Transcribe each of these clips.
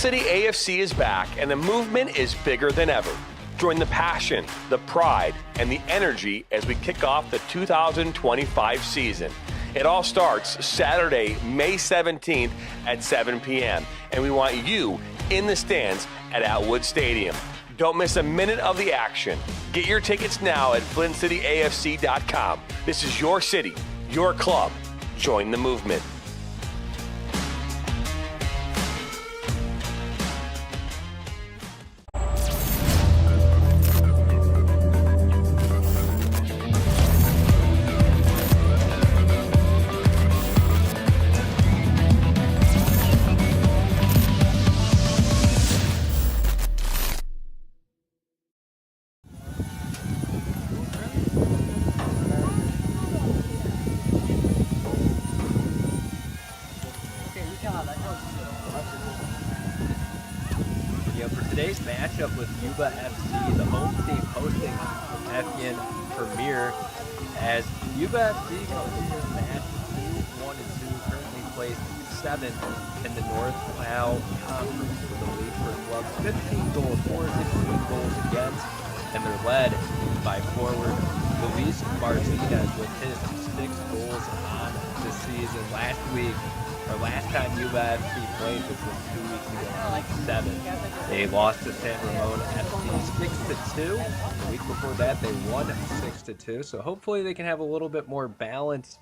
City AFC is back, and the movement is bigger than ever. Join the passion, the pride, and the energy as we kick off the 2025 season. It all starts Saturday, May 17th at 7 p.m., and we want you in the stands at Atwood Stadium. Don't miss a minute of the action. Get your tickets now at flintcityafc.com. This is your city, your club. Join the movement. For today's matchup with Yuba FC, the home team hosting Afghan Premier, as Yuba FC goes into the match 2-1-2, currently placed 7th in the North Cal Conference for the League for Clubs, 15 goals for, 15 goals against, and they're led by forward Luis Martinez with his 6 goals on the season. Last time Yuba FC played, which was 2 weeks ago on Week 7, they lost to San Ramon FC 6-2. The week before that, they won 6-2. So hopefully they can have a little bit more balance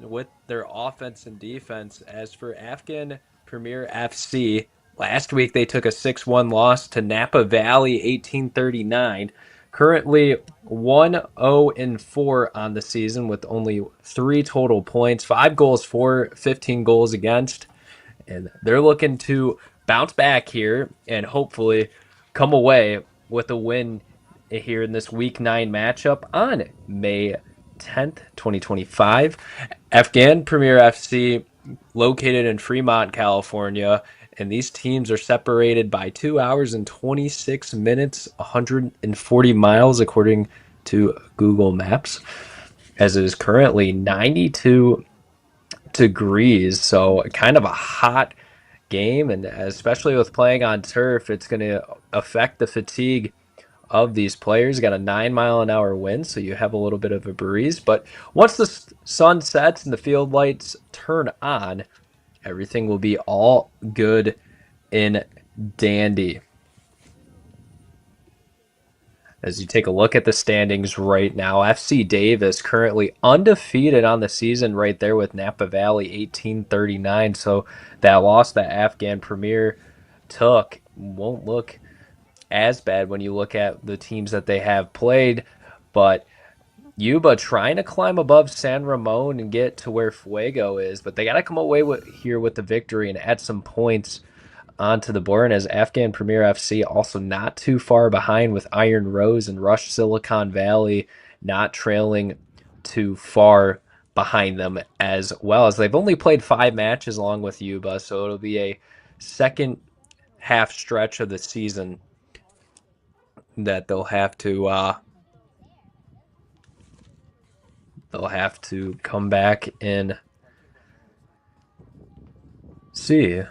with their offense and defense. As for Afghan Premier FC, last week they took a 6-1 loss to Napa Valley 1839. Currently 1-0-4 on the season with only 3 total points, 5 goals for, 15 goals against. And they're looking to bounce back here and hopefully come away with a win here in this Week 9 matchup on May 10th, 2025. Afghan Premier FC, located in Fremont, California, and these teams are separated by 2 hours and 26 minutes, 140 miles, according to Google Maps, as it is currently 92 degrees. So kind of a hot game, and especially with playing on turf, it's going to affect the fatigue of these players. Got a 9-mile-an-hour wind, so you have a little bit of a breeze. But once the sun sets and the field lights turn on, everything will be all good and dandy. As you take a look at the standings right now, FC Davis currently undefeated on the season right there with Napa Valley 1839. So that loss that Afghan Premier took won't look as bad when you look at the teams that they have played. But Yuba trying to climb above San Ramon and get to where Fuego is, but they got to come away here with the victory and add some points onto the board. And as Afghan Premier FC also not too far behind with Iron Rose and Rush Silicon Valley not trailing too far behind them, as well as they've only played 5 matches along with Yuba, so it'll be a second half stretch of the season that they'll have to come back and see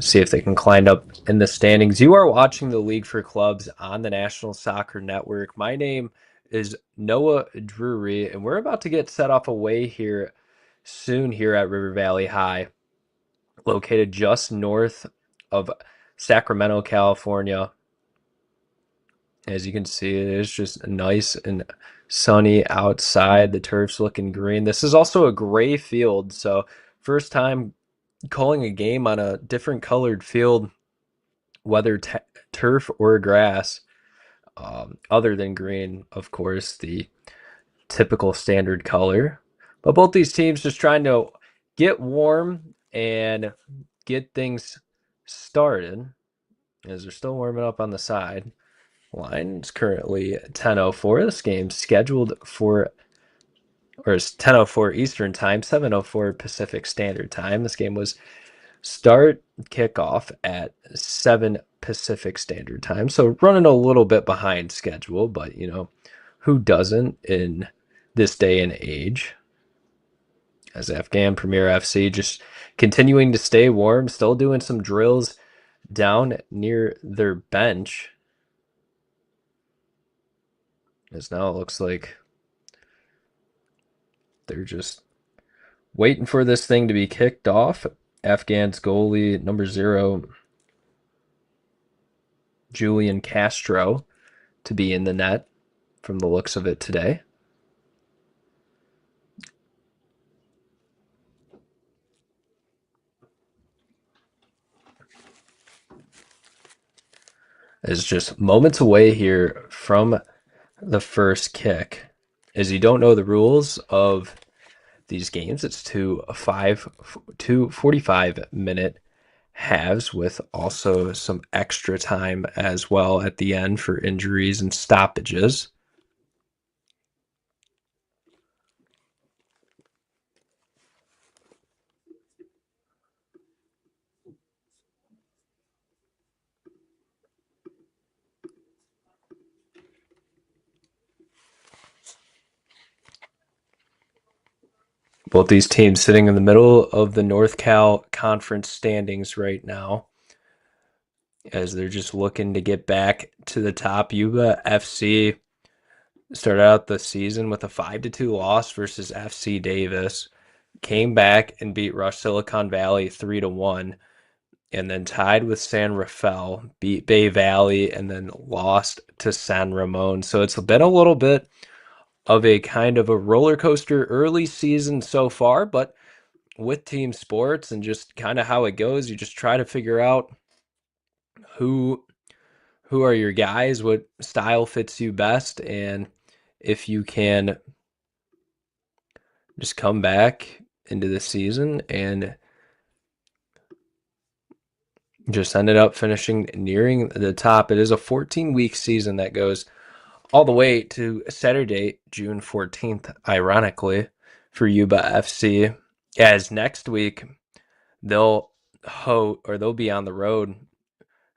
if they can climb up in the standings. You are watching the League for Clubs on the National Soccer Network. My name is Noah Drury, and we're about to get set off away here soon here at River Valley High, located just north of Sacramento, California. As you can see, it is just nice and sunny outside. The turf's looking green. This is also a gray field, so first time calling a game on a different colored field, whether turf or grass, other than green, of course, the typical standard color. But both these teams just trying to get warm and get things started, as they're still warming up on the side. Line is currently 10:04. This game's scheduled for, or it's 10:04 Eastern Time, 7:04 Pacific Standard Time. This game was kickoff at 7 Pacific Standard Time. So running a little bit behind schedule, but you know, who doesn't in this day and age? As Afghan Premier FC just continuing to stay warm, still doing some drills down near their bench. As now it looks like they're just waiting for this thing to be kicked off. Afghan's goalie, number 0, Julian Castro, to be in the net from the looks of it today. Is just moments away here from the first kick. As you don't know the rules of these games, it's two 45-minute halves with also some extra time as well at the end for injuries and stoppages. Both these teams sitting in the middle of the North Cal Conference standings right now, as they're just looking to get back to the top. Yuba FC started out the season with a 5-2 loss versus FC Davis, came back and beat Rush Silicon Valley 3-1, and then tied with San Rafael, beat Bay Valley, and then lost to San Ramon. So it's been a little bit of a kind of a roller coaster early season so far, but with team sports and just kind of how it goes, you just try to figure out who are your guys, what style fits you best, and if you can just come back into the season and just ended up finishing nearing the top. It is a 14-week season that goes all the way to Saturday, June 14th, ironically, for Yuba FC. As next week, they'll be on the road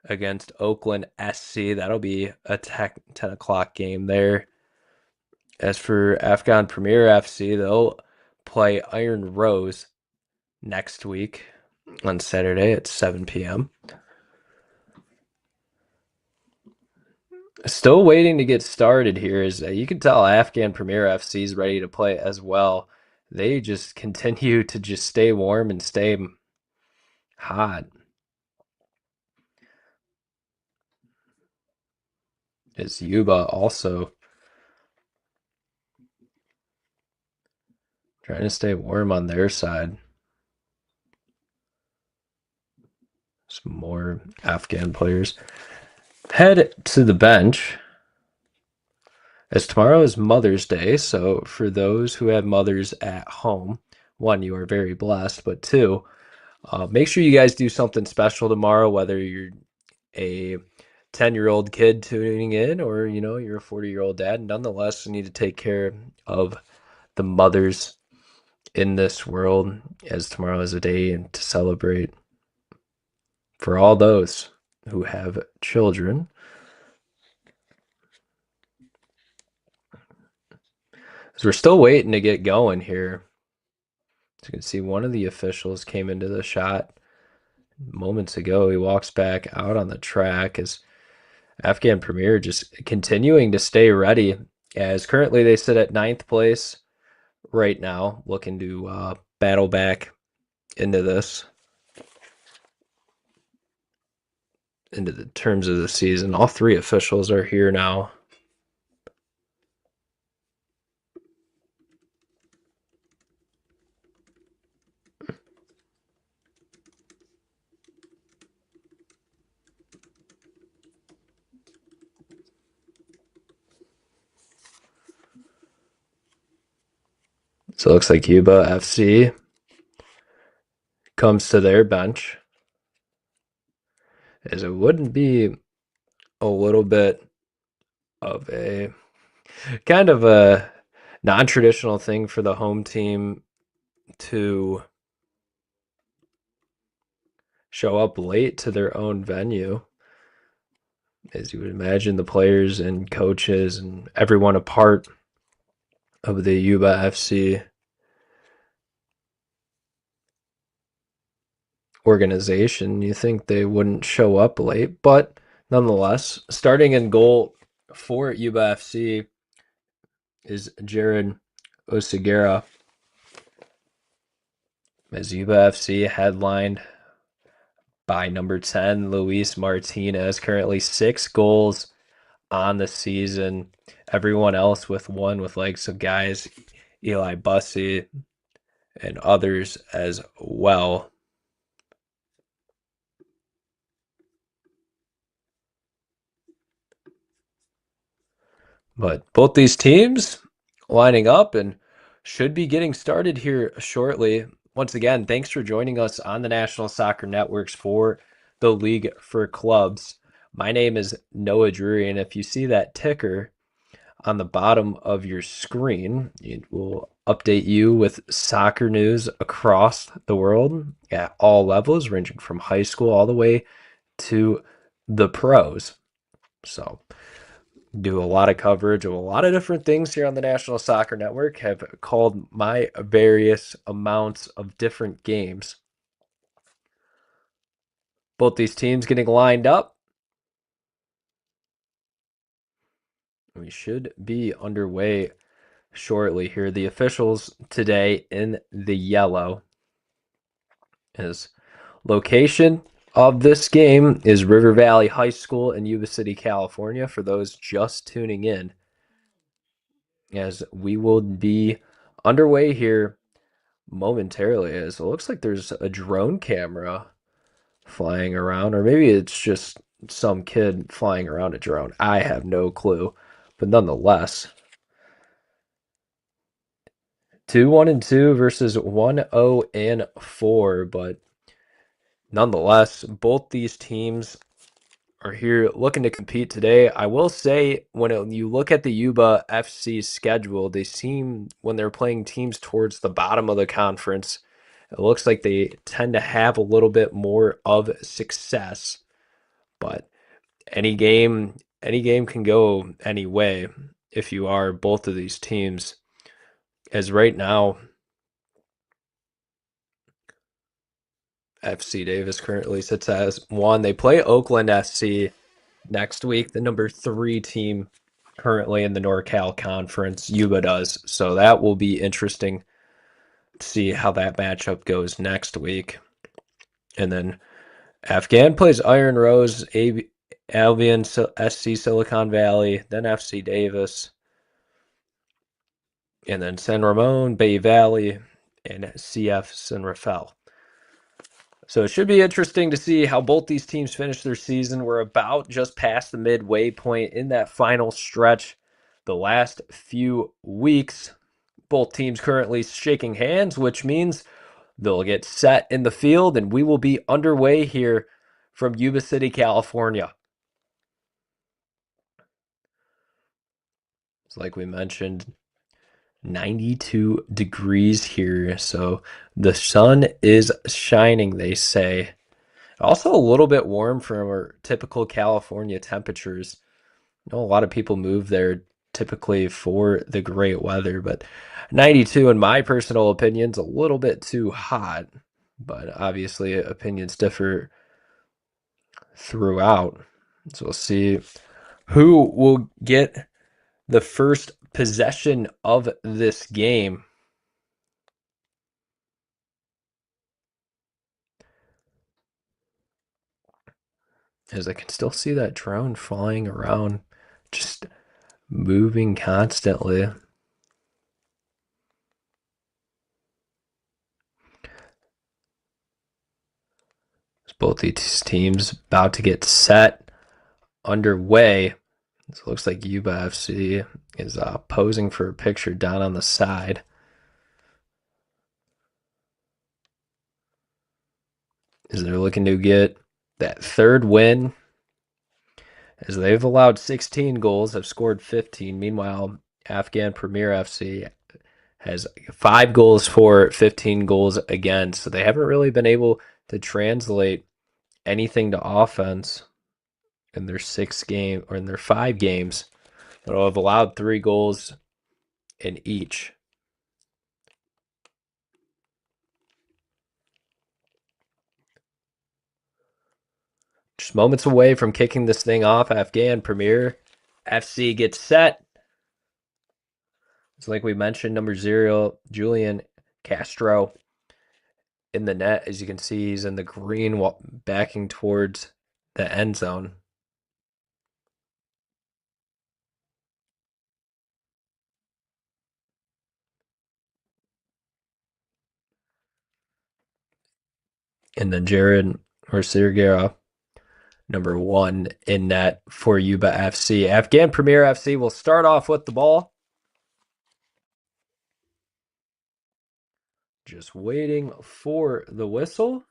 against Oakland SC. That'll be a 10 o'clock game there. As for Afghan Premier FC, they'll play Iron Rose next week on Saturday at 7 p.m. Still waiting to get started here. Is you can tell Afghan Premier FC is ready to play as well. They just continue to just stay warm and stay hot. Is Yuba also trying to stay warm on their side. Some more Afghan players head to the bench, as tomorrow is Mother's Day. So for those who have mothers at home, one, you are very blessed, but two, make sure you guys do something special tomorrow, whether you're a 10-year-old kid tuning in or, you're a 40-year-old dad. Nonetheless, you need to take care of the mothers in this world, as tomorrow is a day to celebrate for all those who have children. So we're still waiting to get going here. As you can see, one of the officials came into the shot moments ago. He walks back out on the track as Afghan Premier just continuing to stay ready, as currently they sit at 9th place right now, looking to battle back into this, into the terms of the season. All three officials are here now. So it looks like Yuba FC comes to their bench, as it wouldn't be a little bit of a kind of a non-traditional thing for the home team to show up late to their own venue. As you would imagine, the players and coaches and everyone a part of the Yuba FC organization. You think they wouldn't show up late, but nonetheless, starting in goal for Yuba FC is Jared Osigera, as Yuba FC headlined by number 10, Luis Martinez, currently 6 goals on the season. Everyone else with one, with like some guys, Eli Bussey and others as well. But both these teams lining up and should be getting started here shortly. Once again, thanks for joining us on the National Soccer Networks for the League for Clubs. My name is Noah Drury, and if you see that ticker on the bottom of your screen, it will update you with soccer news across the world at all levels, ranging from high school all the way to the pros. So do a lot of coverage of a lot of different things here on the National Soccer Network, have called my various amounts of different games. Both these teams getting lined up. We should be underway shortly here. The officials today in the yellow is location of this game is River Valley High School in Yuba City, California, for those just tuning in, as we will be underway here momentarily. As it looks like there's a drone camera flying around, or maybe it's just some kid flying around a drone. I have no clue, but nonetheless, 2-1-2 versus 1-0-4, but nonetheless, both these teams are here looking to compete today. I will say, when you look at the Yuba FC schedule, they seem, when they're playing teams towards the bottom of the conference, it looks like they tend to have a little bit more of success. But any game can go any way if you are both of these teams. As right now, FC Davis currently sits as 1. They play Oakland FC next week, the number 3 team currently in the NorCal Conference. Yuba does. So that will be interesting to see how that matchup goes next week. And then Afghan plays Iron Rose, Albion SC Silicon Valley, then FC Davis, and then San Ramon, Bay Valley, and CF San Rafael. So it should be interesting to see how both these teams finish their season. We're about just past the midway point in that final stretch. The last few weeks, both teams currently shaking hands, which means they'll get set in the field, and we will be underway here from Yuba City, California. It's like we mentioned, 92 degrees here, so the sun is shining, they say. Also a little bit warm for our typical California temperatures. I know a lot of people move there typically for the great weather, but 92, in my personal opinion, is a little bit too hot. But obviously opinions differ throughout. So we'll see who will get the first possession of this game. As I can still see that drone flying around, just moving constantly. Both these teams about to get set underway. So it looks like Yuba FC is posing for a picture down on the side. As they're looking to get that third win, as they've allowed 16 goals, have scored 15. Meanwhile, Afghan Premier FC has 5 goals for, 15 goals against. So they haven't really been able to translate anything to offense in their 5 games. But have allowed 3 goals in each. Just moments away from kicking this thing off. Afghan Premier FC gets set. It's like we mentioned, number 0, Julian Castro in the net. As you can see, he's in the green, backing towards the end zone. And then Jared Orsigera, number 1 in net for Yuba FC. Afghan Premier FC will start off with the ball. Just waiting for the whistle.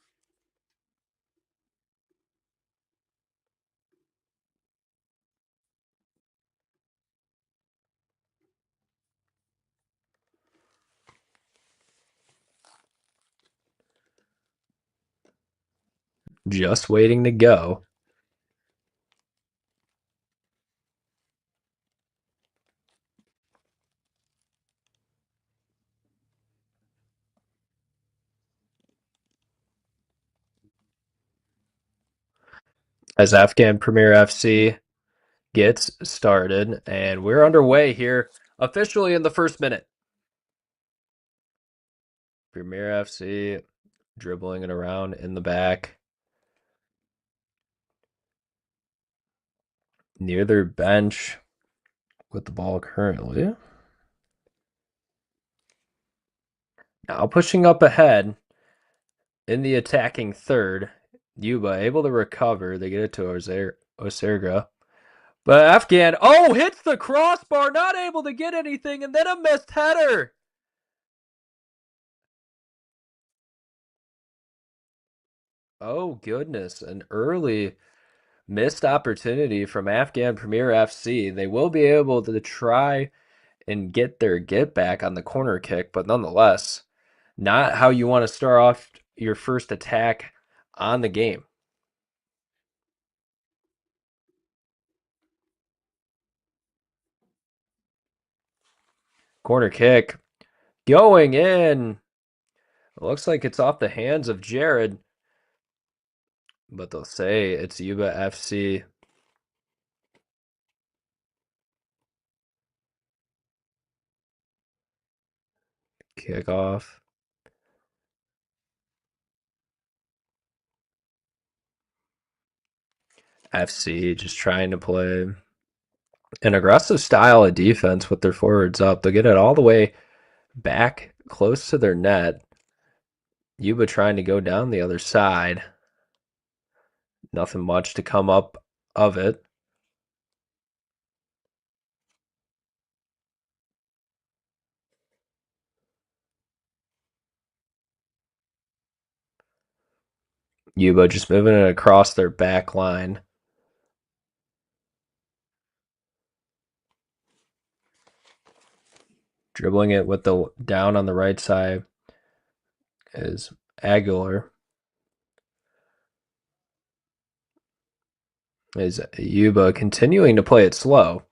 Just waiting to go. As Afghan Premier FC gets started, and we're underway here officially in the first minute. Premier FC dribbling it around in the back near their bench with the ball currently. Now pushing up ahead in the attacking third. Yuba able to recover. They get it to Oserga. But Afghan, hits the crossbar, not able to get anything, and then a missed header. Oh, goodness. An early missed opportunity from Afghan Premier FC. They will be able to try and get their get back on the corner kick, but nonetheless, not how you want to start off your first attack on the game. Corner kick going in. It looks like it's off the hands of Jared, but they'll say it's Yuba FC. Kickoff. FC just trying to play an aggressive style of defense with their forwards up. They'll get it all the way back close to their net. Yuba trying to go down the other side. Nothing much to come up of it. Yuba just moving it across their back line. Dribbling it with the down on the right side is Aguilar. Is Yuba continuing to play it slow.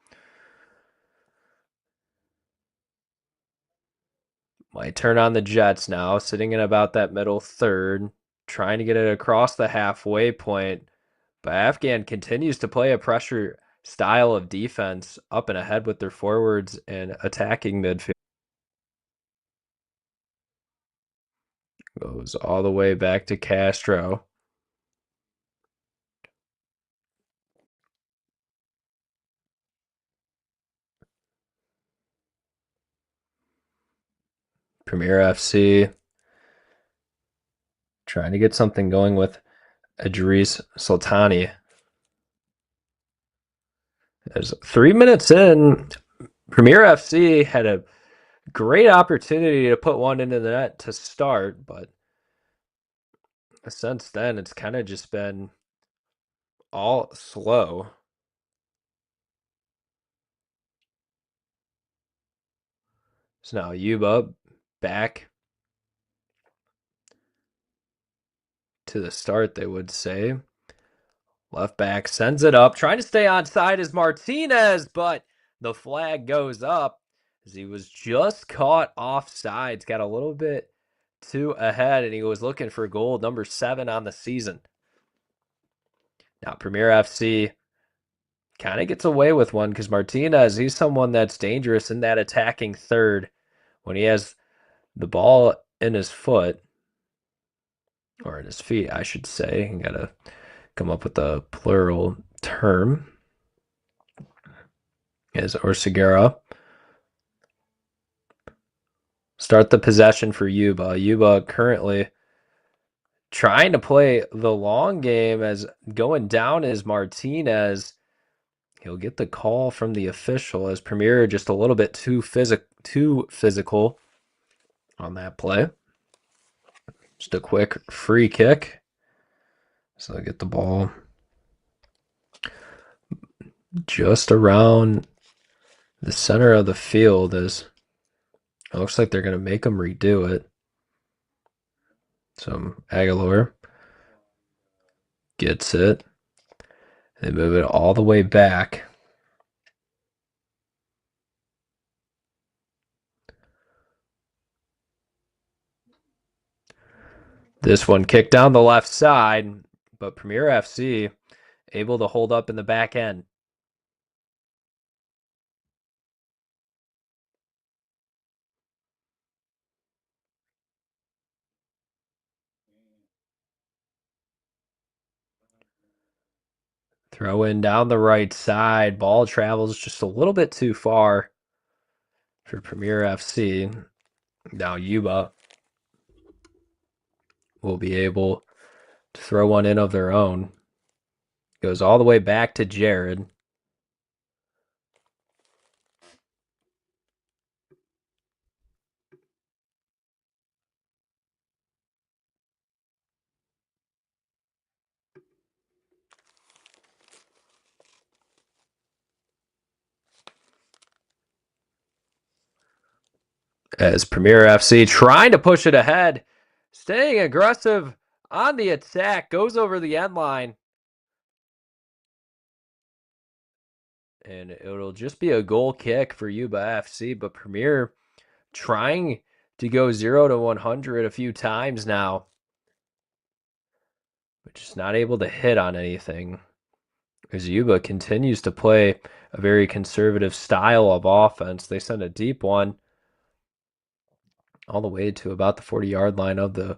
Might turn on the Jets now, sitting in about that middle third, trying to get it across the halfway point. But Afghan continues to play a pressure style of defense up and ahead with their forwards and attacking midfield. Goes all the way back to Castro. Premier FC trying to get something going with Idris Sultani. As 3 minutes in, Premier FC had a great opportunity to put one into the net to start, but since then it's kind of just been all slow. So now Yuba back to the start, they would say. Left back sends it up, trying to stay on side is Martinez, but the flag goes up as he was just caught offsides, got a little bit too ahead, and he was looking for goal number 7 on the season. Now, Premier FC kind of gets away with one because Martinez, he's someone that's dangerous in that attacking third when he has the ball in his foot, or in his feet, I should say. You got to come up with a plural term. Is Segura. Start the possession for Yuba. Yuba currently trying to play the long game as going down is Martinez. He'll get the call from the official as Premier just a little bit too physical on that play. Just a quick free kick. So they get the ball just around the center of the field as it looks like they're going to make them redo it. So Aguilar gets it. They move it all the way back. This one kicked down the left side, but Premier FC able to hold up in the back end. Throw in down the right side. Ball travels just a little bit too far for Premier FC. Now Yuba will be able to throw one in of their own. Goes all the way back to Jared. As Premier FC trying to push it ahead, staying aggressive on the attack, goes over the end line. And it'll just be a goal kick for Yuba FC, but Premier trying to go 0 to 100 a few times now, but just not able to hit on anything. As Yuba continues to play a very conservative style of offense. They send a deep one all the way to about the 40-yard line of the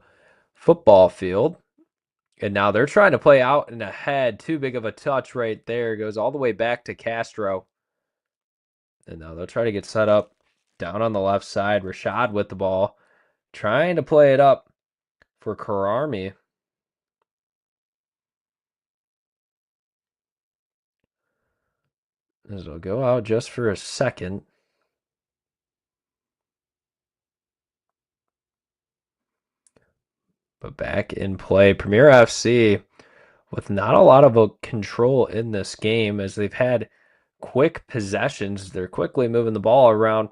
football field. And now they're trying to play out and ahead. Too big of a touch right there. Goes all the way back to Castro. And now they'll try to get set up down on the left side. Rashad with the ball. Trying to play it up for Kararmi. This will go out just for a second. But back in play. Premier FC with not a lot of control in this game as they've had quick possessions. They're quickly moving the ball around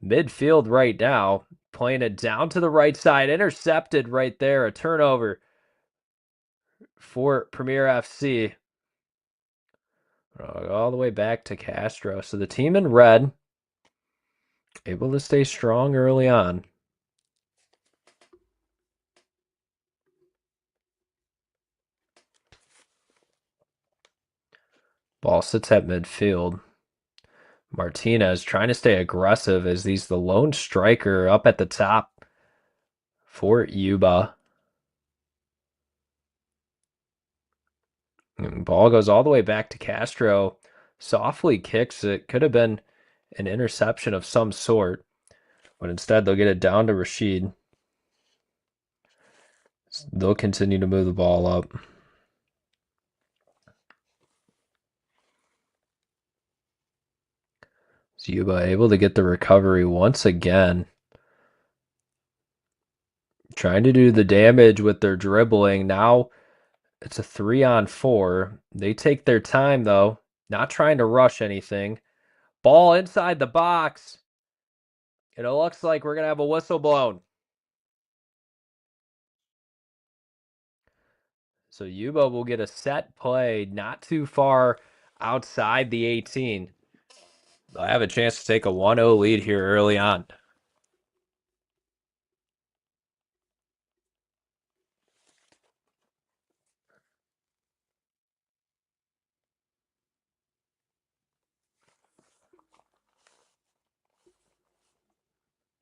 midfield right now, playing it down to the right side, intercepted right there, a turnover for Premier FC. All the way back to Castro. So the team in red able to stay strong early on. Ball sits at midfield. Martinez trying to stay aggressive as he's the lone striker up at the top for Yuba. And ball goes all the way back to Castro. Softly kicks it. Could have been an interception of some sort, but instead they'll get it down to Rashid. They'll continue to move the ball up. Yuba able to get the recovery once again. Trying to do the damage with their dribbling. Now it's a 3-on-4. They take their time, though. Not trying to rush anything. Ball inside the box. And it looks like we're going to have a whistle blown. So Yuba will get a set play not too far outside the 18. They'll have a chance to take a 1-0 lead here early on.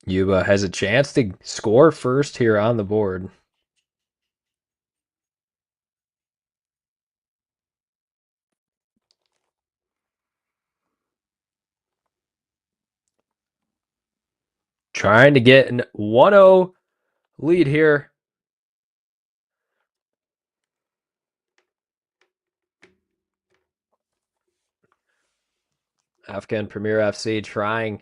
Yuba has a chance to score first here on the board. Trying to get an 1-0 lead here. Afghan Premier FC trying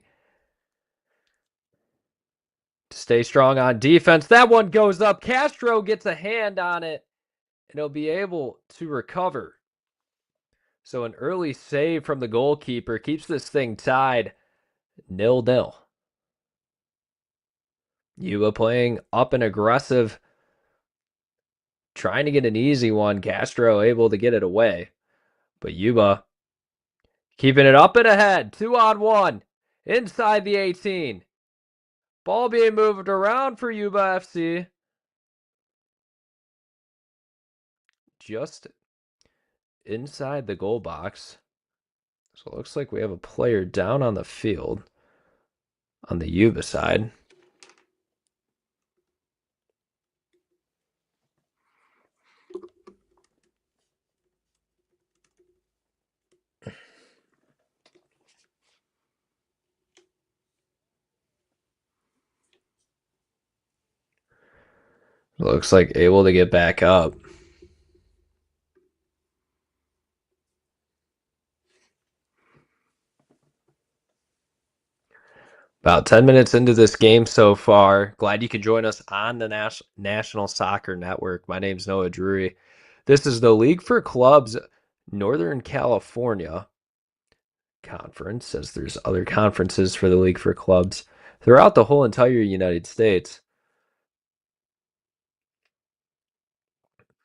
to stay strong on defense. That one goes up. Castro gets a hand on it, and he'll be able to recover. So an early save from the goalkeeper keeps this thing tied 0-0. Yuba playing up and aggressive, trying to get an easy one. Castro able to get it away. But Yuba keeping it up and ahead. 2-on-1 inside the 18. Ball being moved around for Yuba FC. Just inside the goal box. So it looks like we have a player down on the field on the Yuba side. Looks like able to get back up. About 10 minutes into this game so far. Glad you could join us on the National Soccer Network. My name's Noah Drury. This is the League for Clubs Northern California Conference, as there's other conferences for the League for Clubs throughout the whole entire United States.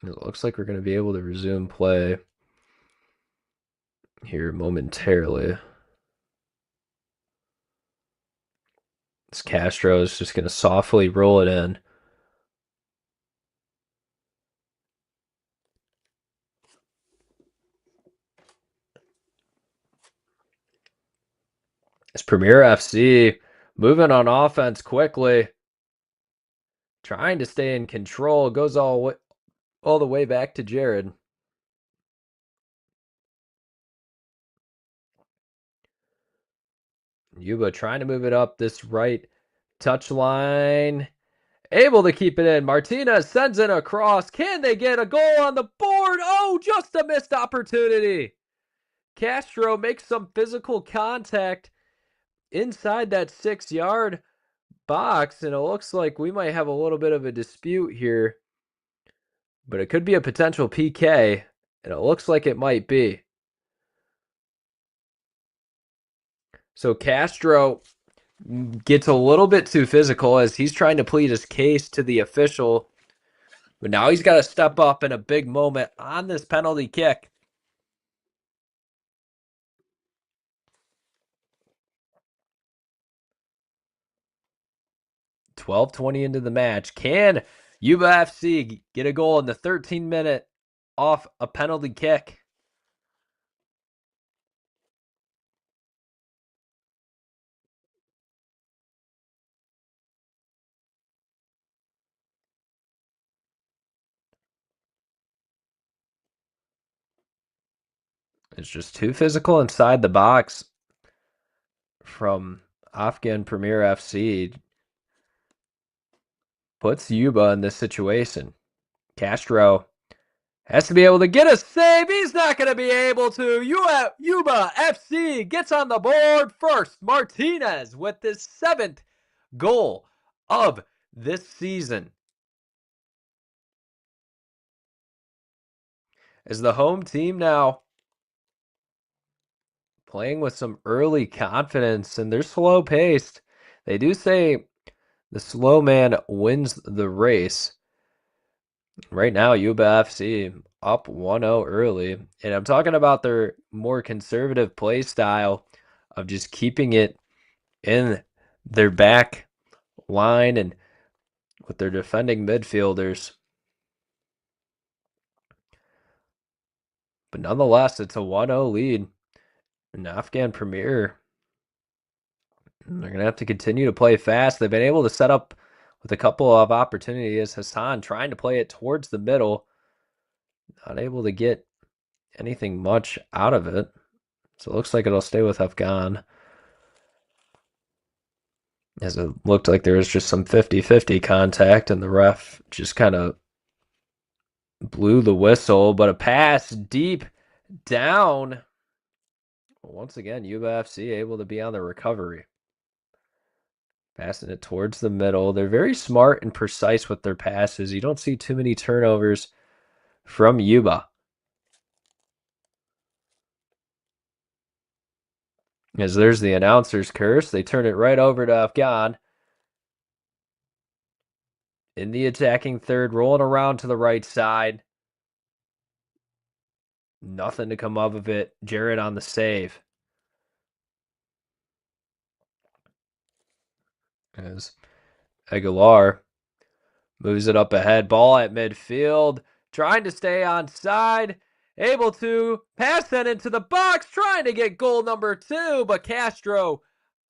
It looks like we're going to be able to resume play here momentarily. This Castro is just going to softly roll it in. It's Premier FC moving on offense quickly, trying to stay in control. Goes all the way back to Jared. Yuba trying to move it up this right touch line. Able to keep it in. Martinez sends it across. Can they get a goal on the board? Oh, just a missed opportunity. Castro makes some physical contact inside that 6-yard box, and it looks like we might have a little bit of a dispute here. But it could be a potential PK, and it looks like it might be. So Castro gets a little bit too physical as he's trying to plead his case to the official. But now he's got to step up in a big moment on this penalty kick. 12:20 into the match. Can Yuba FC get a goal in the 13-minute off a penalty kick? It's just too physical inside the box from Afghan Premier FC. Puts Yuba in this situation. Castro has to be able to get a save. He's not going to be able to. Yuba FC gets on the board first. Martinez with his 7th goal of this season. As the home team now playing with some early confidence, and they're slow paced. They do say the slow man wins the race. Right now, Yuba FC up 1-0 early. And I'm talking about their more conservative play style of just keeping it in their back line and with their defending midfielders. But nonetheless, it's a 1-0 lead. And Afghan Premier And they're going to have to continue to play fast. They've been able to set up with a couple of opportunities. Hassan trying to play it towards the middle. Not able to get anything much out of it. So it looks like it'll stay with Afghan. As it looked like there was just some 50-50 contact, and the ref just kind of blew the whistle. But a pass deep down. Once again, Yuba FC able to be on the recovery. Passing it towards the middle. They're very smart and precise with their passes. You don't see too many turnovers from Yuba. As there's the announcer's curse. They turn it right over to Afghan. In the attacking third, rolling around to the right side. Nothing to come up of it. Jared on the save. As Aguilar moves it up ahead. Ball at midfield. Trying to stay on side. Able to pass that into the box. Trying to get goal number 2. But Castro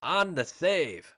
on the save.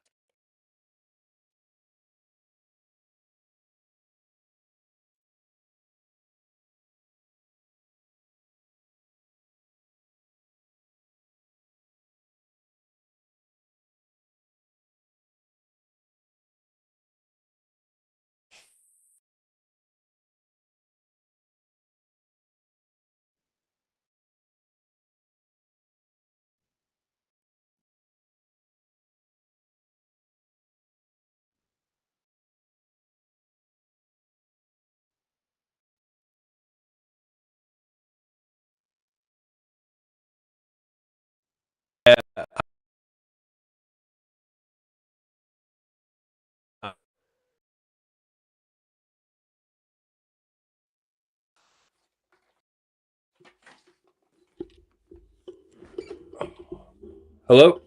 Hello?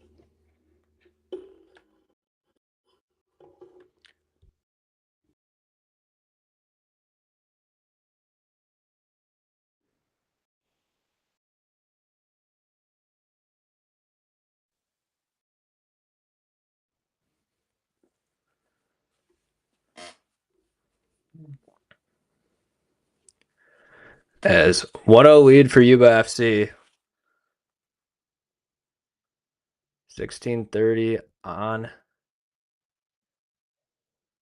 As 1-0 lead for Yuba FC. 16:30 on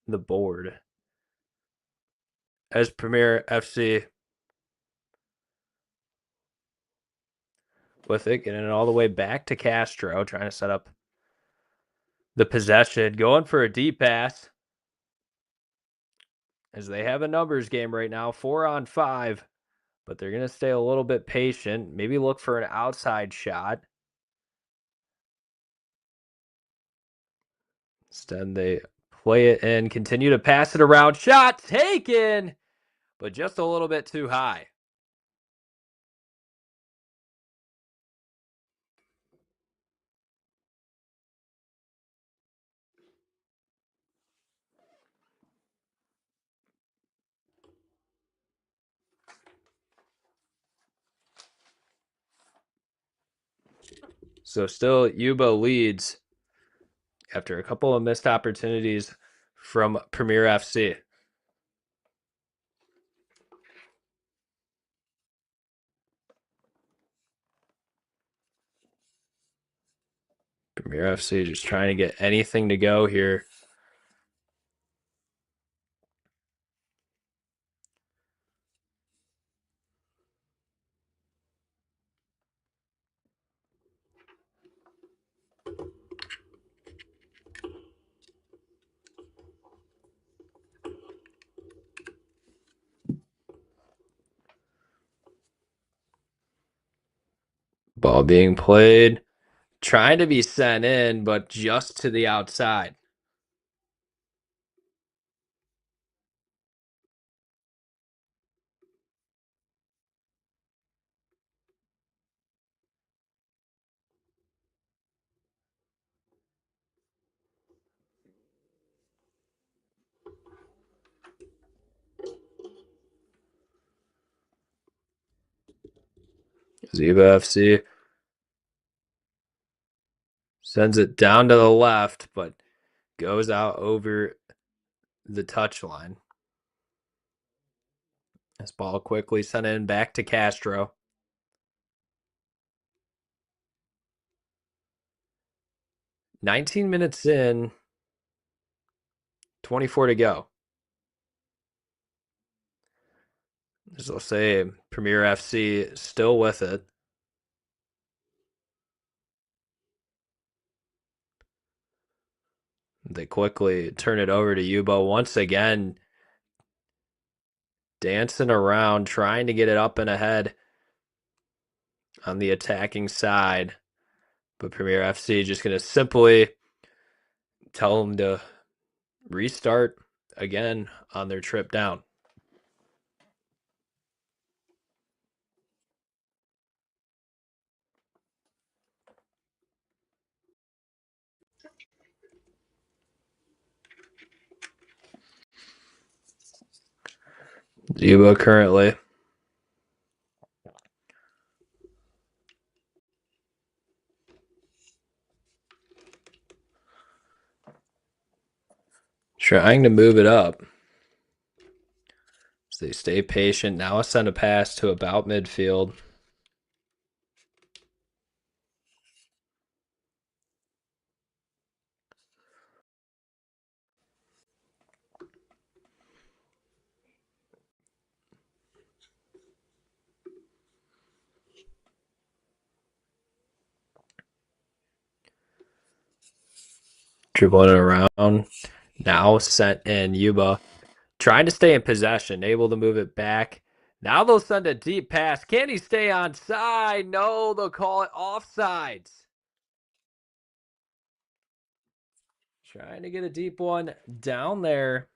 the board. As Premier FC with it, getting it all the way back to Castro, trying to set up the possession, going for a deep pass. As they have a numbers game right now, 4-on-5, but they're going to stay a little bit patient, maybe look for an outside shot. Instead, they play it in, continue to pass it around. Shot taken, but just a little bit too high. So still Yuba leads after a couple of missed opportunities from Premier FC. Premier FC just trying to get anything to go here. Ball being played, trying to be sent in, but just to the outside. Yuba FC Sends it down to the left, but goes out over the touchline. This ball quickly sent in back to Castro. 19 minutes in, 24 to go. As I'll say, Premier FC still with it. They quickly turn it over to Yuba once again, dancing around, trying to get it up and ahead on the attacking side. But Premier FC just going to simply tell them to restart again on their trip down. Yuba currently trying to move it up. So they stay patient. Now I send a pass to about midfield. Dribbling it around. Now sent in Yuba. Trying to stay in possession. Able to move it back. Now they'll send a deep pass. Can he stay on side? No, they'll call it offsides. Trying to get a deep one down there.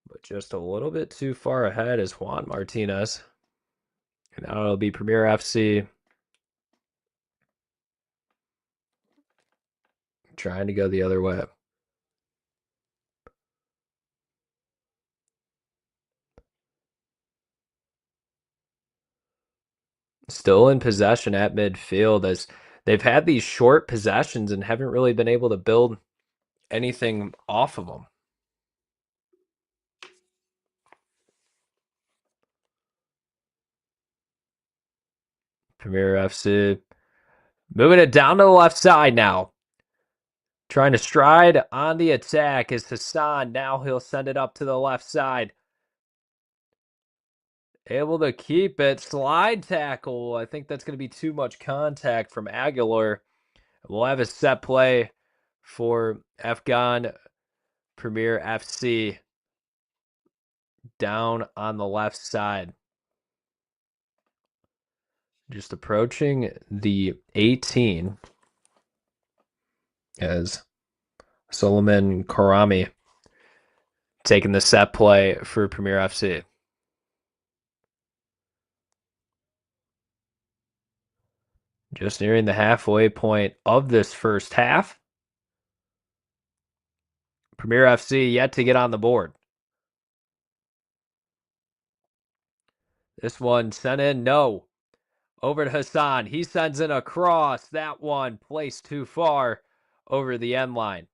But just a little bit too far ahead is Juan Martinez. And now it'll be Premier FC trying to go the other way. Still in possession at midfield as they've had these short possessions and haven't really been able to build anything off of them. Premier FC moving it down to the left side now. Trying to stride on the attack is Hassan. Now he'll send it up to the left side. Able to keep it. Slide tackle. I think that's going to be too much contact from Aguilar. We'll have a set play for Afghan Premier FC down on the left side. Just approaching the 18 as Solomon Karami taking the set play for Premier FC. Just nearing the halfway point of this first half. Premier FC yet to get on the board. This one sent in, no. Over to Hassan. He sends in a cross. That one placed too far over the end line.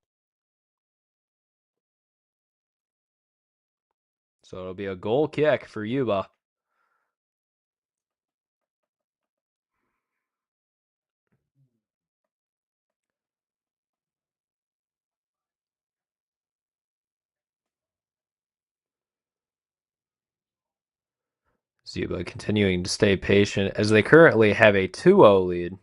So it'll be a goal kick for Yuba. Yuba continuing to stay patient as they currently have a 2-0 lead.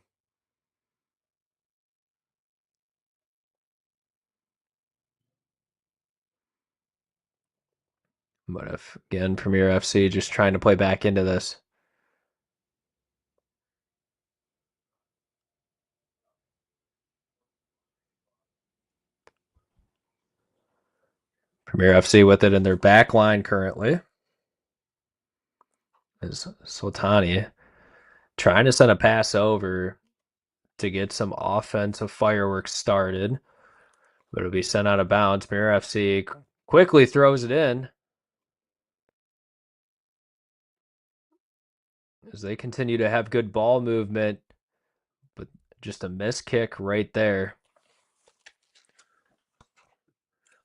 But if, again, Premier FC just trying to play back into this. Premier FC with it in their back line currently. Is Sultani trying to send a pass over to get some offensive fireworks started. But it'll be sent out of bounds. Premier FC quickly throws it in. As they continue to have good ball movement, but Just a missed kick right there.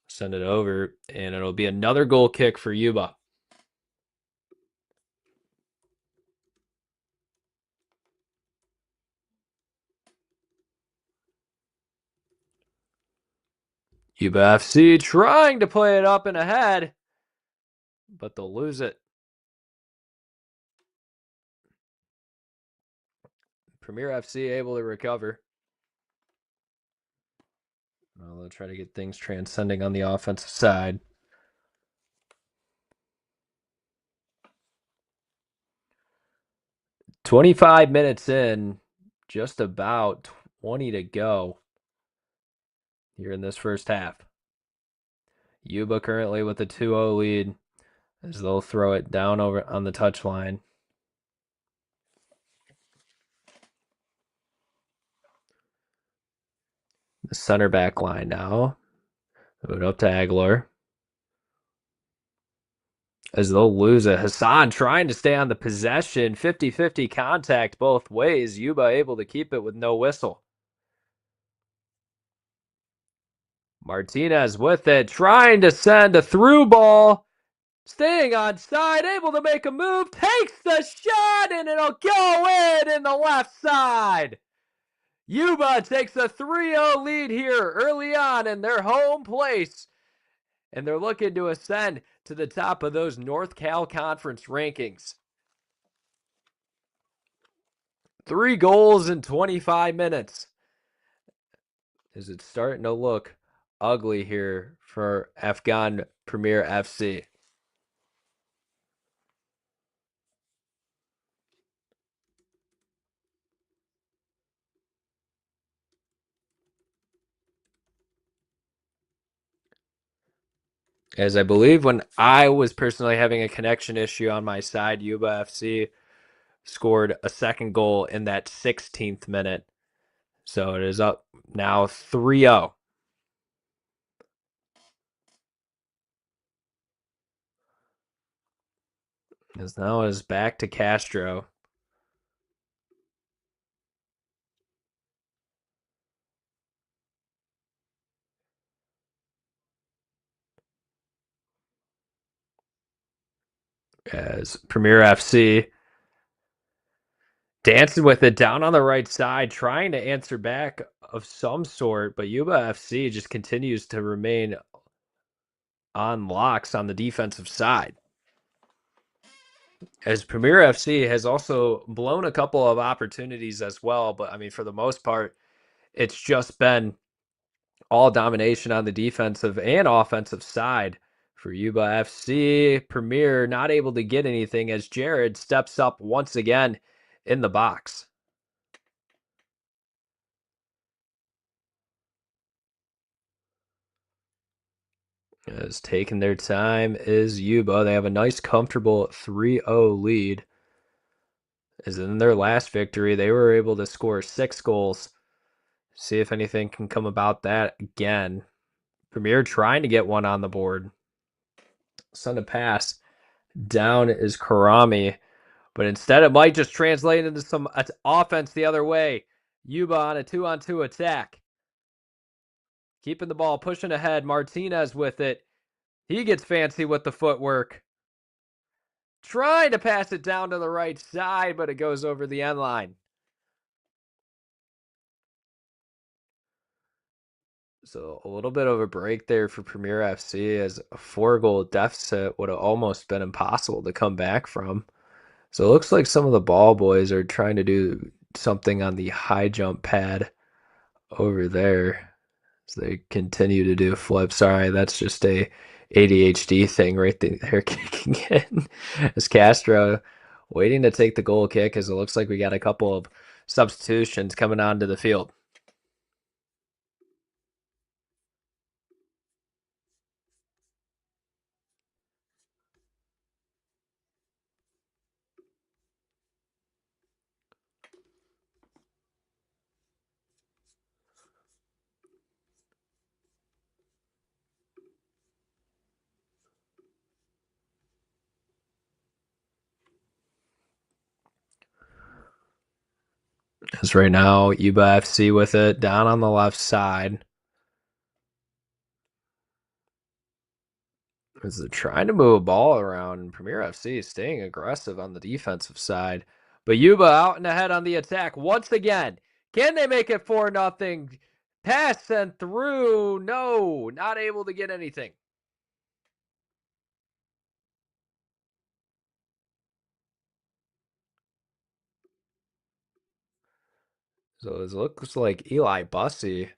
Send it over, and it'll be another goal kick for Yuba. Yuba FC trying to play it up and ahead, but they'll lose it. Premier FC able to recover. Well, they'll try to get things transcending on the offensive side. "25 minutes in, just about 20 to go here in this first half. Yuba currently with a 2-0 lead as they'll throw it down over on the touchline. The center back line now. Move it up to Aguilar. As they'll lose it. Hassan trying to stay on the possession. 50-50 contact both ways. Yuba able to keep it with no whistle. Martinez with it. Trying to send a through ball. Staying on side. Able to make a move. Takes the shot and it'll go in the left side. Yuba takes a 3-0 lead here early on in their home place. And they're looking to ascend to the top of those North Cal Conference rankings. 3 goals in 25 minutes. Is it starting to look ugly here for Afghan Premier FC? As I believe when I was personally having a connection issue on my side, Yuba FC scored a second goal in that 16th minute. So it is up now 3-0. As now it is back to Castro. As Premier FC dancing with it down on the right side, trying to answer back of some sort, but Yuba FC just continues to remain on locks on the defensive side. As Premier FC has also blown a couple of opportunities as well, but I mean, for the most part, it's just been all domination on the defensive and offensive side for Yuba FC. Premier not able to get anything as Jared steps up once again in the box. As taking their time is Yuba. They have a nice, comfortable 3-0 lead. As in their last victory, they were able to score 6 goals. See if anything can come about that again. Premier trying to get one on the board. Send a pass. Down is Karami. But instead, it might just translate into some offense the other way. Yuba on a 2-on-2 attack. Keeping the ball, pushing ahead. Martinez with it. He gets fancy with the footwork. Trying to pass it down to the right side, but it goes over the end line. So a little bit of a break there for Premier FC as a 4-goal deficit would have almost been impossible to come back from. So it looks like some of the ball boys are trying to do something on the high jump pad over there. So they continue to do flips. Sorry, that's just a ADHD thing right there kicking in. As Castro waiting to take the goal kick as it looks like we got a couple of substitutions coming onto the field. As right now, Yuba FC with it down on the left side. As they're trying to move a ball around, Premier FC is staying aggressive on the defensive side. But Yuba out and ahead on the attack once again. Can they make it 4-0? Pass sent through. No, not able to get anything. So it looks like Eli Bussey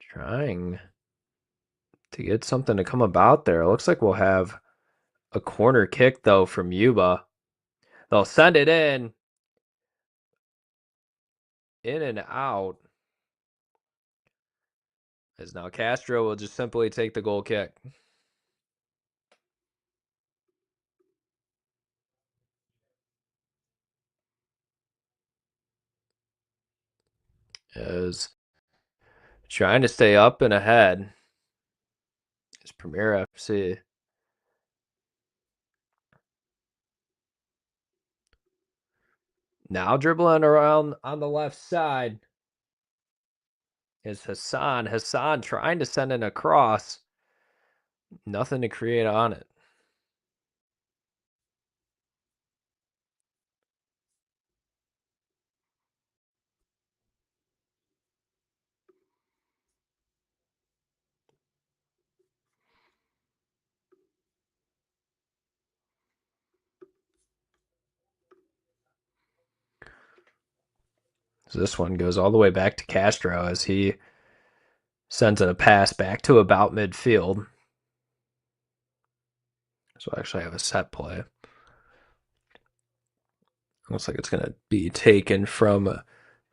trying to get something to come about there. It looks like we'll have a corner kick, though, from Yuba. They'll send it in and out. As now Castro will just simply take the goal kick. As trying to stay up and ahead is Premier FC. Now dribbling around on the left side is Hassan. Hassan trying to send in a cross. Nothing to create on it. So this one goes all the way back to Castro as he sends a pass back to about midfield. So I actually have a set play. Looks like it's going to be taken from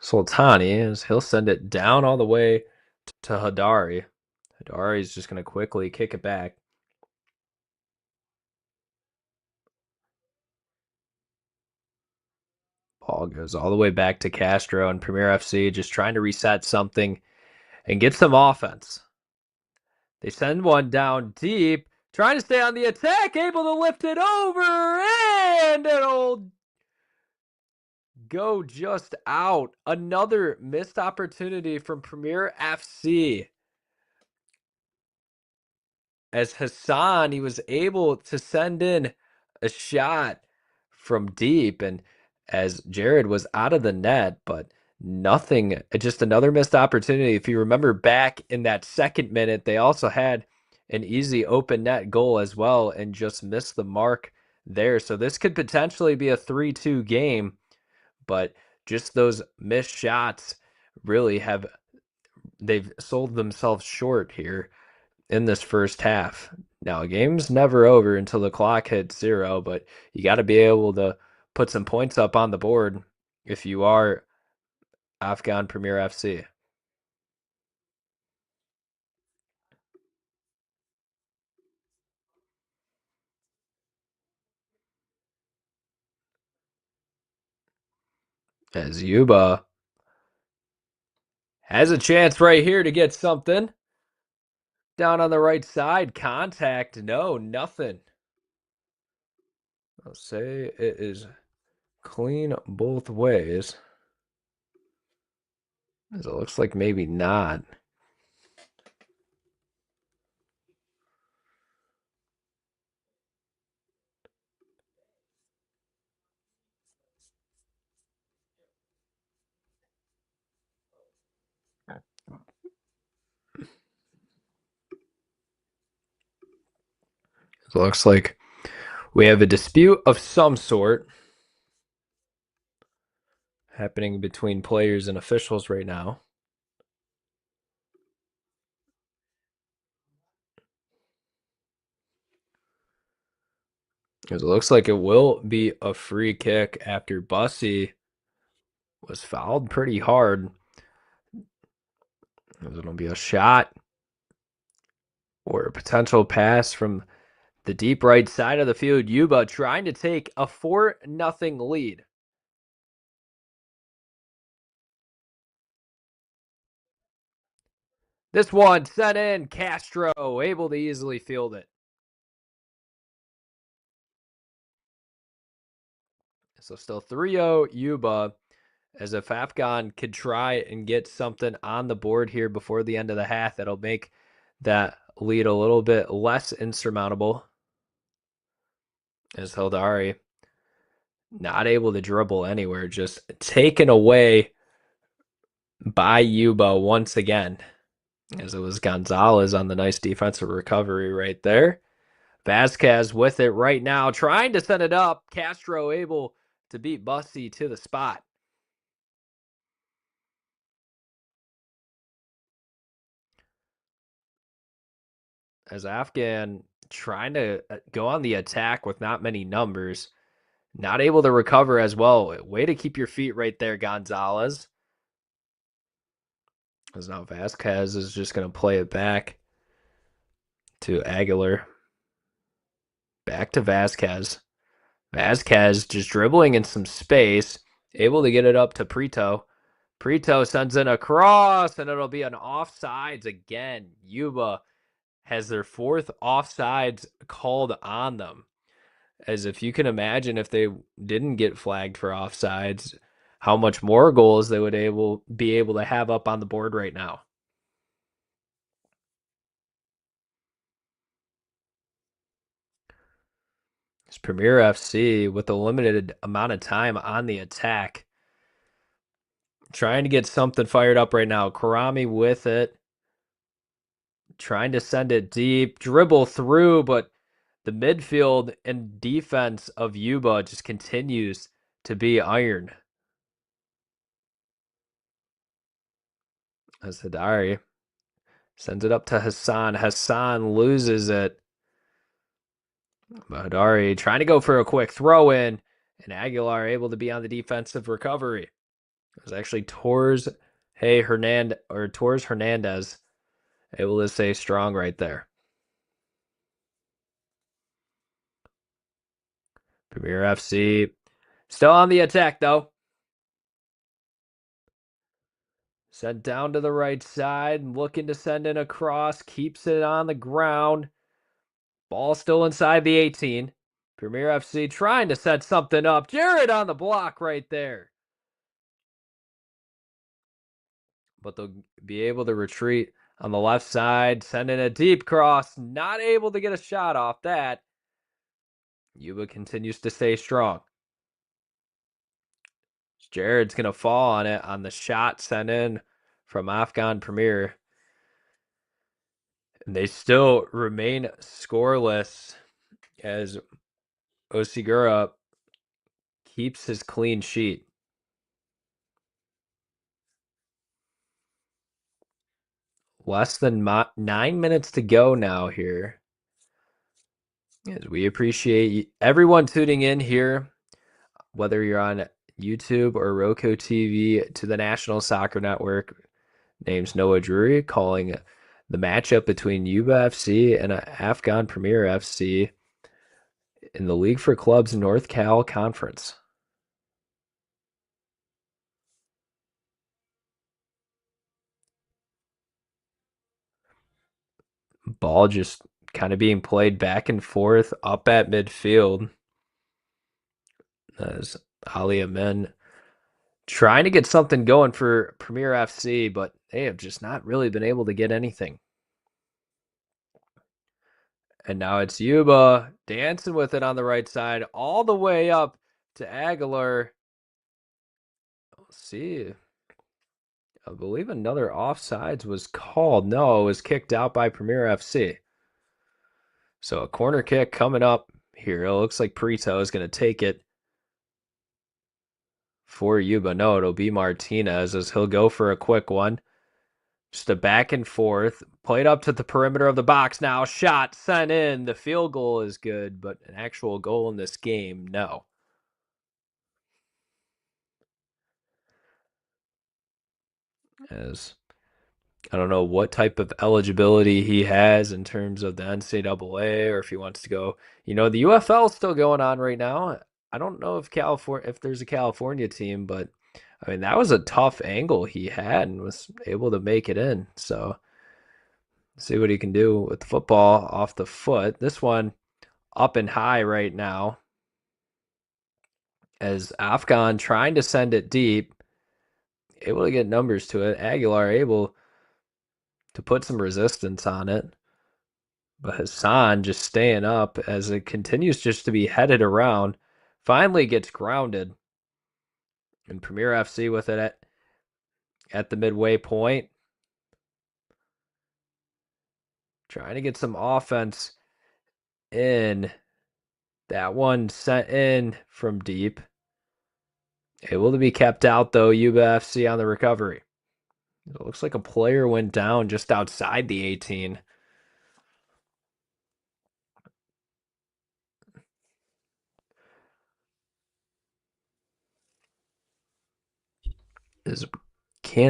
Sultani as he'll send it down all the way to Hadari. Hadari is just going to quickly kick it back. Ball goes all the way back to Castro and Premier FC just trying to reset something and get some offense. They send one down deep, trying to stay on the attack, able to lift it over, and it'll go just out. Another missed opportunity from Premier FC. As Hassan, he was able to send in a shot from deep, and as Jared was out of the net, but nothing, just another missed opportunity. If you remember back in that second minute, they also had an easy open net goal as well and just missed the mark there. So this could potentially be a 3-2 game, but just those missed shots really they've sold themselves short here in this first half. Now, a game's never over until the clock hits 0, but you got to be able to put some points up on the board if you are Afghan Premier FC. As Yuba has a chance right here to get something. Down on the right side, contact, no, nothing. I'll say it is clean both ways. As it looks like maybe not. It looks like we have a dispute of some sort happening between players and officials right now. It looks like it will be a free kick after Bussey was fouled pretty hard. It'll be a shot or a potential pass from the deep right side of the field. Yuba trying to take a 4-0 lead. This one sent in. Castro able to easily field it. So still 3-0 Yuba, as if Afghan could try and get something on the board here before the end of the half, that'll make that lead a little bit less insurmountable. As Hildari not able to dribble anywhere, just taken away by Yuba once again, as it was Gonzalez on the nice defensive recovery right there. Vasquez with it right now, trying to set it up. Castro able to beat Bussy to the spot. As Afghan trying to go on the attack with not many numbers, not able to recover as well. Way to keep your feet right there, Gonzalez. As now Vasquez is just going to play it back to Aguilar. Back to Vasquez. Vasquez just dribbling in some space, able to get it up to Prito. Prito sends in a cross, and it'll be an offsides again. Yuba has their fourth offsides called on them. As if you can imagine, if they didn't get flagged for offsides, how much more goals they would be able to have up on the board right now. It's Premier FC with a limited amount of time on the attack, trying to get something fired up right now. Karami with it, trying to send it deep, dribble through, but the midfield and defense of Yuba just continues to be iron. As Hidari sends it up to Hassan. Hassan loses it. Hidari trying to go for a quick throw in, and Aguilar able to be on the defensive recovery. It was actually Torres Hernandez able to stay strong right there. Premier FC still on the attack though. Sent down to the right side, looking to send in a cross, keeps it on the ground. Ball still inside the 18. Premier FC trying to set something up. Jared on the block right there. But they'll be able to retreat on the left side, send in a deep cross. Not able to get a shot off that. Yuba continues to stay strong. Jared's going to fall on it on the shot sent in from Afghan Premier. And they still remain scoreless as Osigura keeps his clean sheet. Less than 9 minutes to go now here. As we appreciate everyone tuning in here, whether you're on YouTube or Roku TV, to the National Soccer Network. Name's Noah Drury, calling the matchup between Yuba FC and Afghan Premier FC in the League for Clubs North Cal Conference. Ball just kind of being played back and forth up at midfield as Ali Amin trying to get something going for Premier FC, but they have just not really been able to get anything. And now it's Yuba dancing with it on the right side, all the way up to Aguilar. Let's see. I believe another offsides was called. No, it was kicked out by Premier FC. So a corner kick coming up here. It looks like Prito is going to take it for Yuba. No, it'll be Martinez as he'll go for a quick one. Just a back and forth. Played up to the perimeter of the box now. Shot sent in. The field goal is good, but an actual goal in this game, no. As I don't know what type of eligibility he has in terms of the NCAA, or if he wants to go. The UFL is still going on right now. I don't know if there's a California team, but I mean that was a tough angle he had and was able to make it in. So see what he can do with the football off the foot. This one up and high right now. as Afghan trying to send it deep, able to get numbers to it. Aguilar able to put some resistance on it. But Hassan just staying up as it continues just to be headed around. Finally gets grounded. And Premier FC with it at the midway point. Trying to get some offense in. That one sent in from deep. Able to be kept out, though, Yuba FC on the recovery. It looks like a player went down just outside the 18.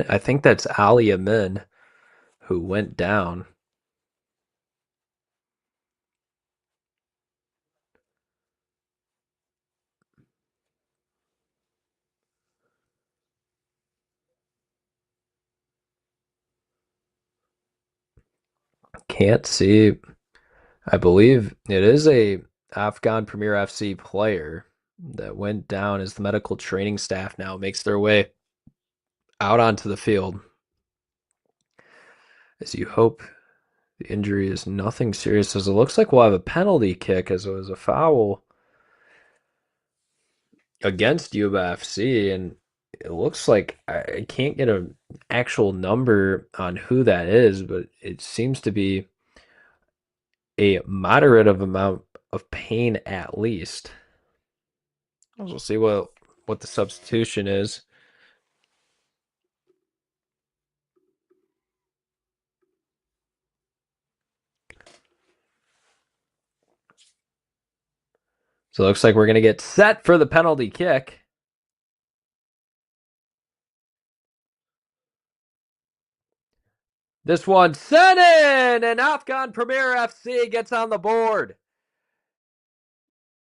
I think that's Ali Amin who went down. Can't see. I believe it is a Afghan Premier FC player that went down as the medical training staff now makes their way out onto the field. As you hope the injury is nothing serious, as it looks like we'll have a penalty kick as it was a foul against Yuba FC, and it looks like I can't get an actual number on who that is, but it seems to be a moderate of amount of pain at least. We'll see what the substitution is. So it looks like we're going to get set for the penalty kick. This one sent in, and Afghan Premier FC gets on the board.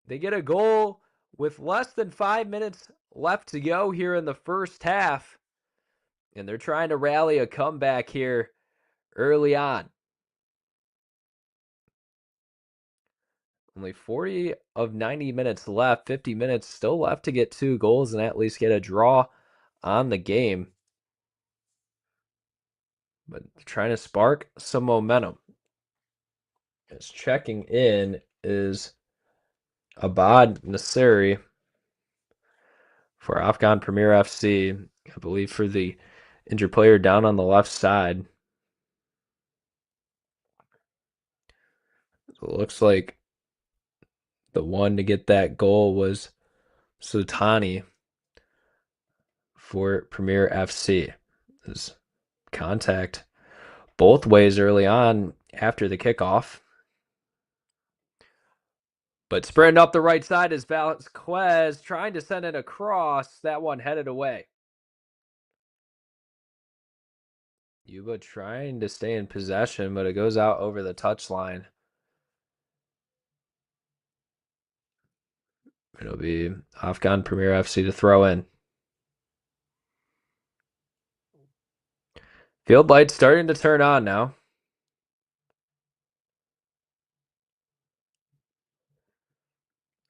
They get a goal with less than 5 minutes left to go here in the first half. And they're trying to rally a comeback here early on. Only 40 of 90 minutes left, 50 minutes still left to get 2 goals and at least get a draw on the game. But trying to spark some momentum. As checking in is Abad Nasseri for Afghan Premier FC. I believe for the injured player down on the left side. It looks like the one to get that goal was Sultani for Premier FC. There's contact both ways early on after the kickoff. But spreading up the right side is Vasquez trying to send it across. That one headed away. Yuba trying to stay in possession, but it goes out over the touchline. It'll be Afghan Premier FC to throw in. Field lights starting to turn on now.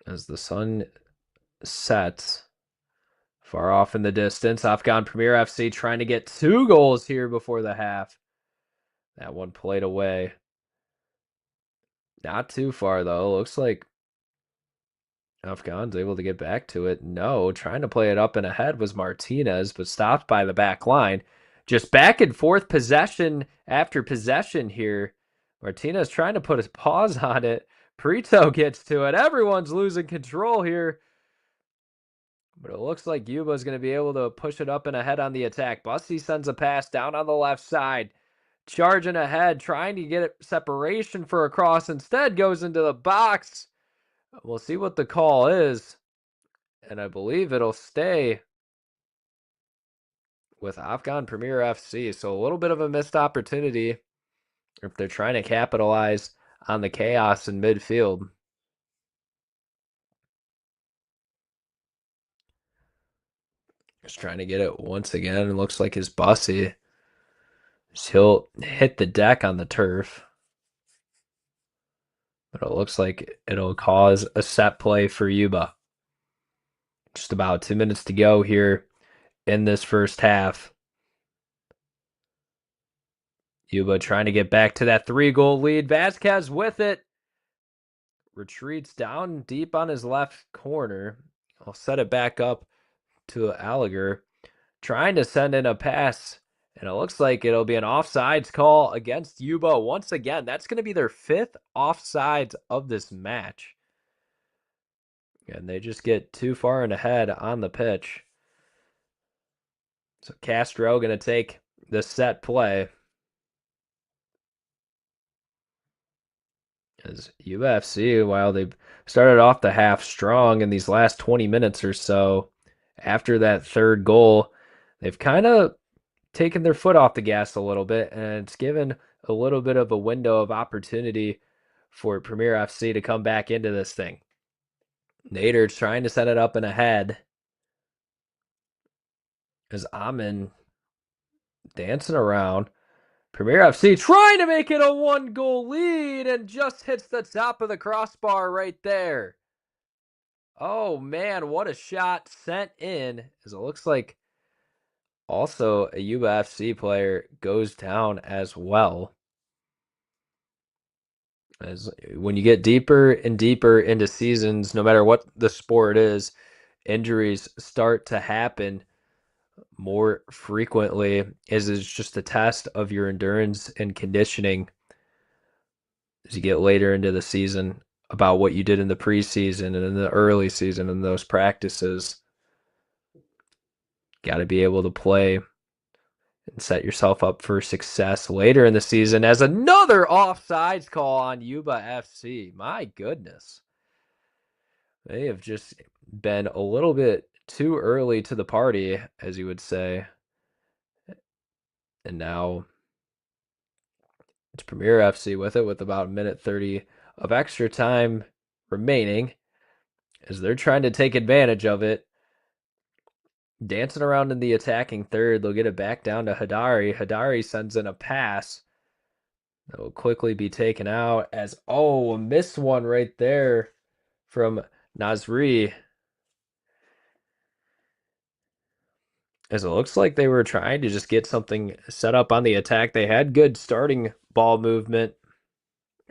As the sun sets far off in the distance, Afghan Premier FC trying to get 2 goals here before the half. That one played away. Not too far, though. Looks like Afghan's able to get back to it. No, trying to play it up and ahead was Martinez, but stopped by the back line. Just back and forth possession after possession here. Martinez trying to put his paws on it. Prito gets to it. Everyone's losing control here. But it looks like Yuba's going to be able to push it up and ahead on the attack. Bussy sends a pass down on the left side. Charging ahead, trying to get separation for a cross. Instead goes into the box. We'll see what the call is. And I believe it'll stay with Afghan Premier FC. So a little bit of a missed opportunity if they're trying to capitalize on the chaos in midfield. Just trying to get it once again. It looks like his Bussy. He'll hit the deck on the turf. But it looks like it'll cause a set play for Yuba. Just about 2 minutes to go here in this first half. Yuba trying to get back to that 3-goal lead. Vasquez with it. Retreats down deep on his left corner. I'll set it back up to Gallagher. Trying to send in a pass. And it looks like it'll be an offsides call against Yuba once again. That's going to be their 5th offsides of this match. And they just get too far in ahead on the pitch. So Castro going to take the set play. As Yuba FC, while they started off the half strong in these last 20 minutes or so, after that 3rd goal, they've kind of taken their foot off the gas a little bit, and it's given a little bit of a window of opportunity for Premier FC to come back into this thing. Nader's trying to set it up and ahead as Amin dancing around. Premier FC trying to make it a 1-goal lead and just hits the top of the crossbar right there. Oh man, what a shot sent in, as it looks like also a Yuba FC player goes down as well. As when you get deeper and deeper into seasons, no matter what the sport is, injuries start to happen more frequently, as it's just a test of your endurance and conditioning as you get later into the season, about what you did in the preseason and in the early season and those practices. Got to be able to play and set yourself up for success later in the season, as another offsides call on Yuba FC. My goodness. They have just been a little bit too early to the party, as you would say. And now it's Premier FC with it, with about a minute 30 of extra time remaining, as they're trying to take advantage of it. Dancing around in the attacking third, they'll get it back down to Hadari. Hadari sends in a pass that will quickly be taken out, as, a missed one right there from Nasri. As it looks like they were trying to just get something set up on the attack. They had good starting ball movement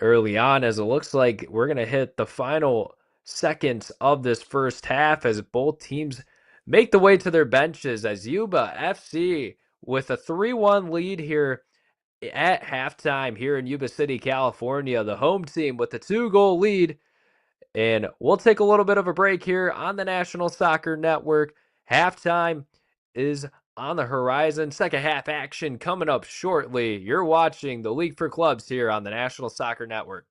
early on, as it looks like we're going to hit the final seconds of this first half as both teams make the way to their benches, as Yuba FC with a 3-1 lead here at halftime here in Yuba City, California. The home team with the 2-goal lead. And we'll take a little bit of a break here on the National Soccer Network. Halftime is on the horizon. Second half action coming up shortly. You're watching the League for Clubs here on the National Soccer Network.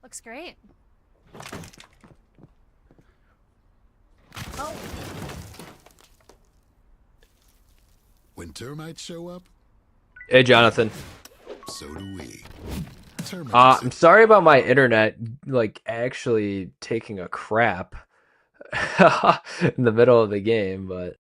Looks great. Oh. When termites show up, Hey, Jonathan. so do we. I'm sorry about my internet, actually taking a crap in the middle of the game, but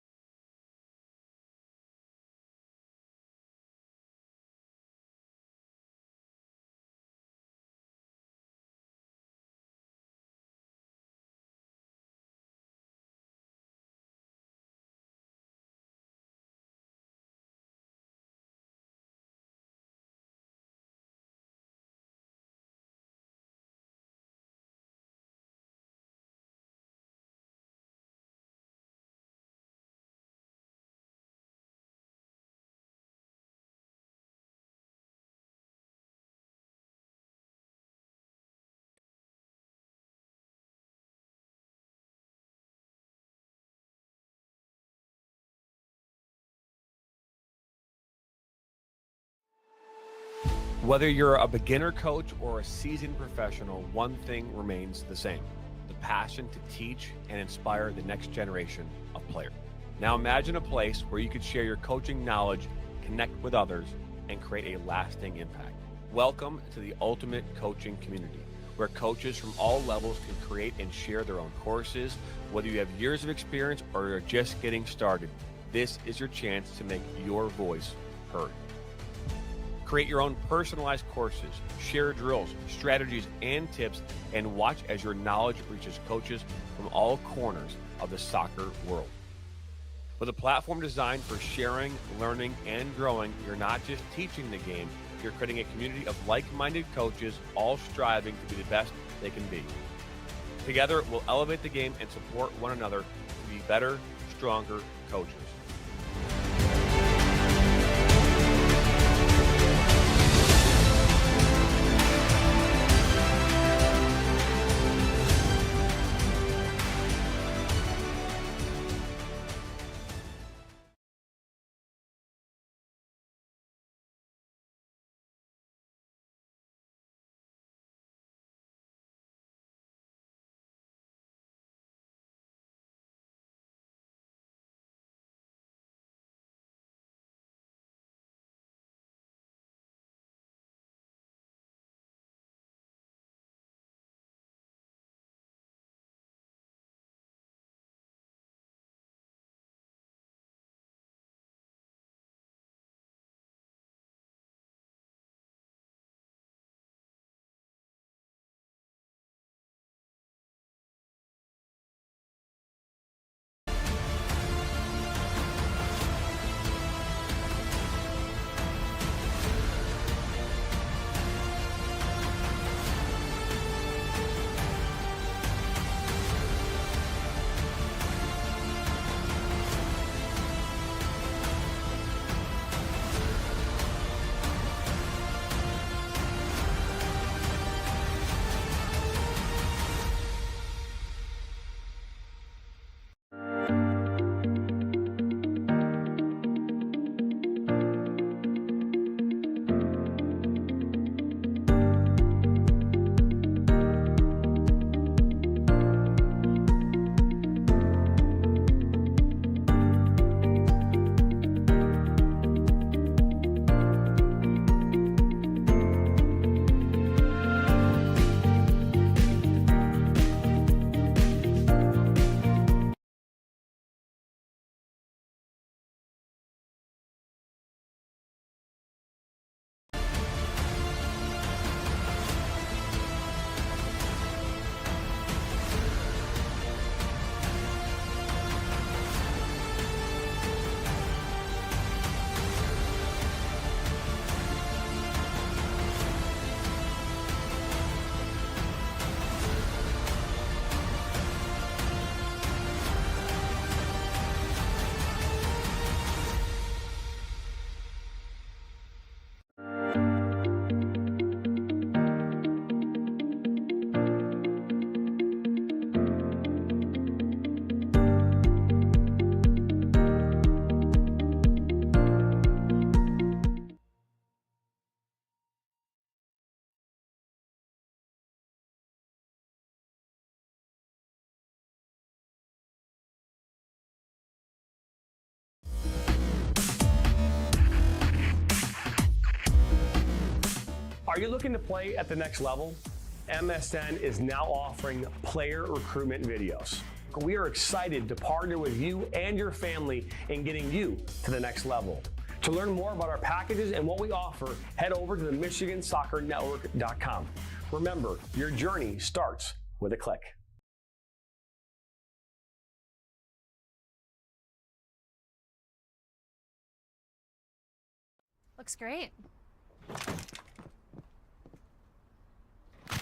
Whether you're a beginner coach or a seasoned professional, one thing remains the same: the passion to teach and inspire the next generation of players. Now imagine a place where you could share your coaching knowledge, connect with others, and create a lasting impact. Welcome to the ultimate coaching community, where coaches from all levels can create and share their own courses. Whether you have years of experience or you're just getting started, this is your chance to make your voice heard. Create your own personalized courses, share drills, strategies, and tips, and watch as your knowledge reaches coaches from all corners of the soccer world. With a platform designed for sharing, learning, and growing, you're not just teaching the game, you're creating a community of like-minded coaches, all striving to be the best they can be. Together, we'll elevate the game and support one another to be better, stronger coaches. Are you looking to play at the next level? MSN is now offering player recruitment videos. We are excited to partner with you and your family in getting you to the next level. To learn more about our packages and what we offer, head over to the MichiganSoccerNetwork.com. Remember, your journey starts with a click. Looks great.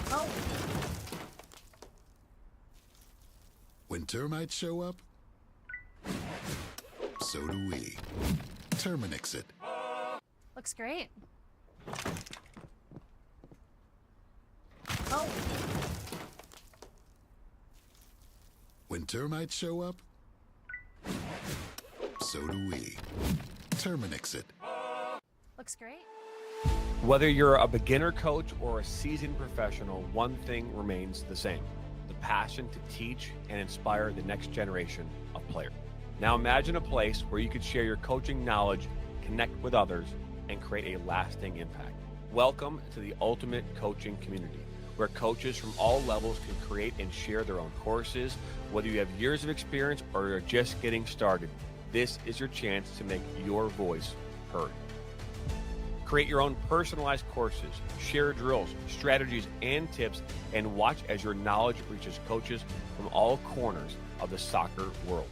Oh. When termites show up, so do we. Terminix it. Looks great. Oh. When termites show up, so do we. Terminix it. Looks great. Whether you're a beginner coach or a seasoned professional, one thing remains the same: the passion to teach and inspire the next generation of players. Now imagine a place where you could share your coaching knowledge, connect with others, and create a lasting impact. Welcome to the ultimate coaching community, where coaches from all levels can create and share their own courses. Whether you have years of experience or you're just getting started, this is your chance to make your voice heard. Create your own personalized courses, share drills, strategies, and tips, and watch as your knowledge reaches coaches from all corners of the soccer world.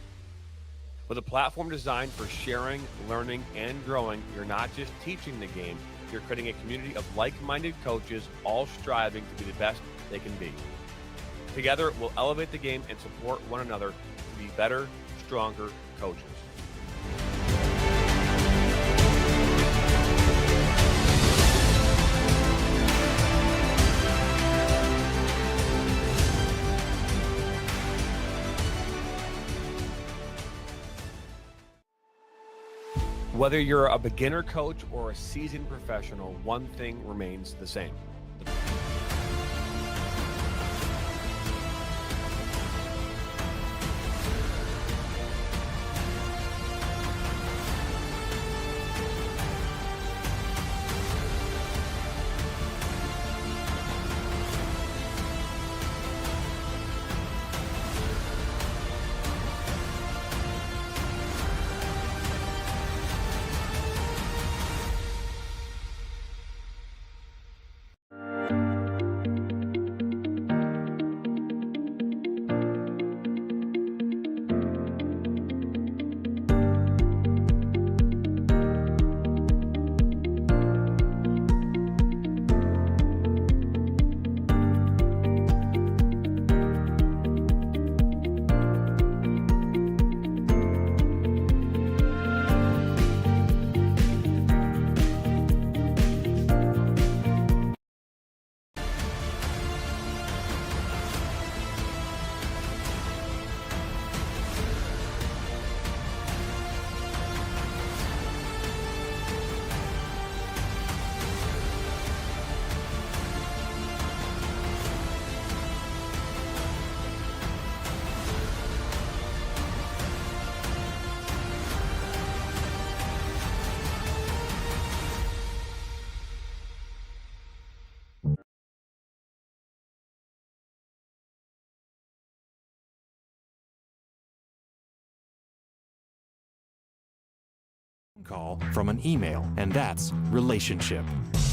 With a platform designed for sharing, learning, and growing, you're not just teaching the game, you're creating a community of like-minded coaches all striving to be the best they can be. Together, we'll elevate the game and support one another to be better, stronger coaches. Whether you're a beginner coach or a seasoned professional, one thing remains the same. Call from an email, and that's relationship.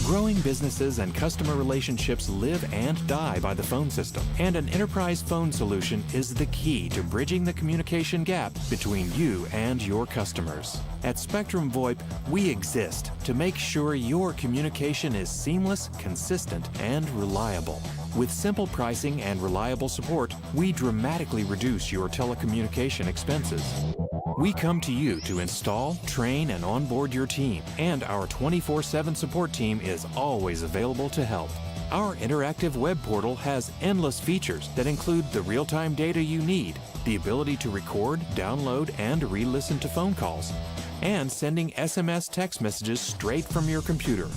Growing businesses and customer relationships live and die by the phone system, and an enterprise phone solution is the key to bridging the communication gap between you and your customers. At Spectrum VoIP, we exist to make sure your communication is seamless, consistent, and reliable. With simple pricing and reliable support, we dramatically reduce your telecommunication expenses. We come to you to install, train, and onboard your team, and our 24/7 support team is always available to help. Our interactive web portal has endless features that include the real-time data you need, the ability to record, download, and re-listen to phone calls, and sending SMS text messages straight from your computer.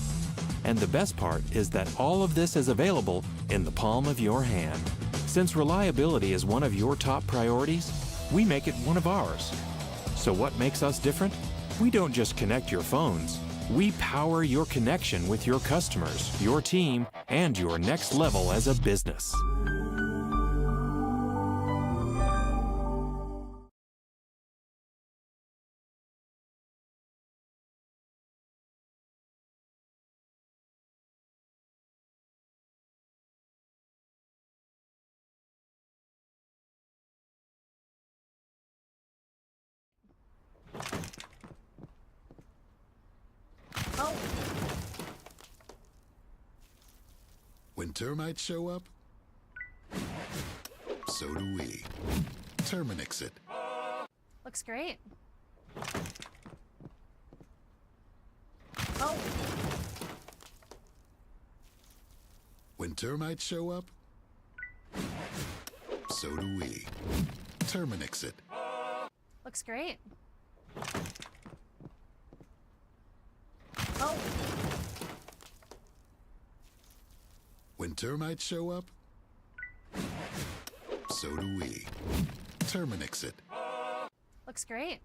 And the best part is that all of this is available in the palm of your hand. Since reliability is one of your top priorities, we make it one of ours. So what makes us different? We don't just connect your phones. We power your connection with your customers, your team, and your next level as a business. When termites show up, so do we. Terminix it. Looks great. When termites show up, so do we. Terminix it. Looks great. When termites show up, so do we. Terminix it. Looks great.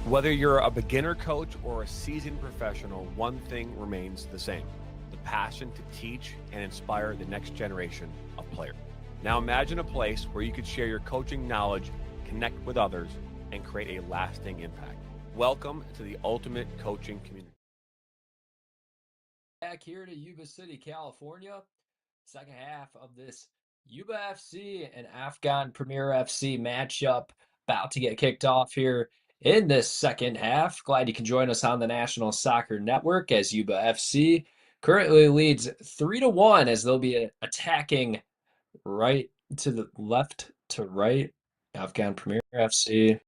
Whether you're a beginner coach or a seasoned professional, one thing remains the same: the passion to teach and inspire the next generation of players. Now imagine a place where you could share your coaching knowledge, connect with others, and create a lasting impact. Welcome to the ultimate coaching community. Back here to Yuba City, California. Second half of this Yuba FC and Afghan Premier FC matchup about to get kicked off here in this second half. Glad you can join us on the National Soccer Network as Yuba FC currently leads 3-1 as they'll be attacking right to the left to right. Afghan Premier FC,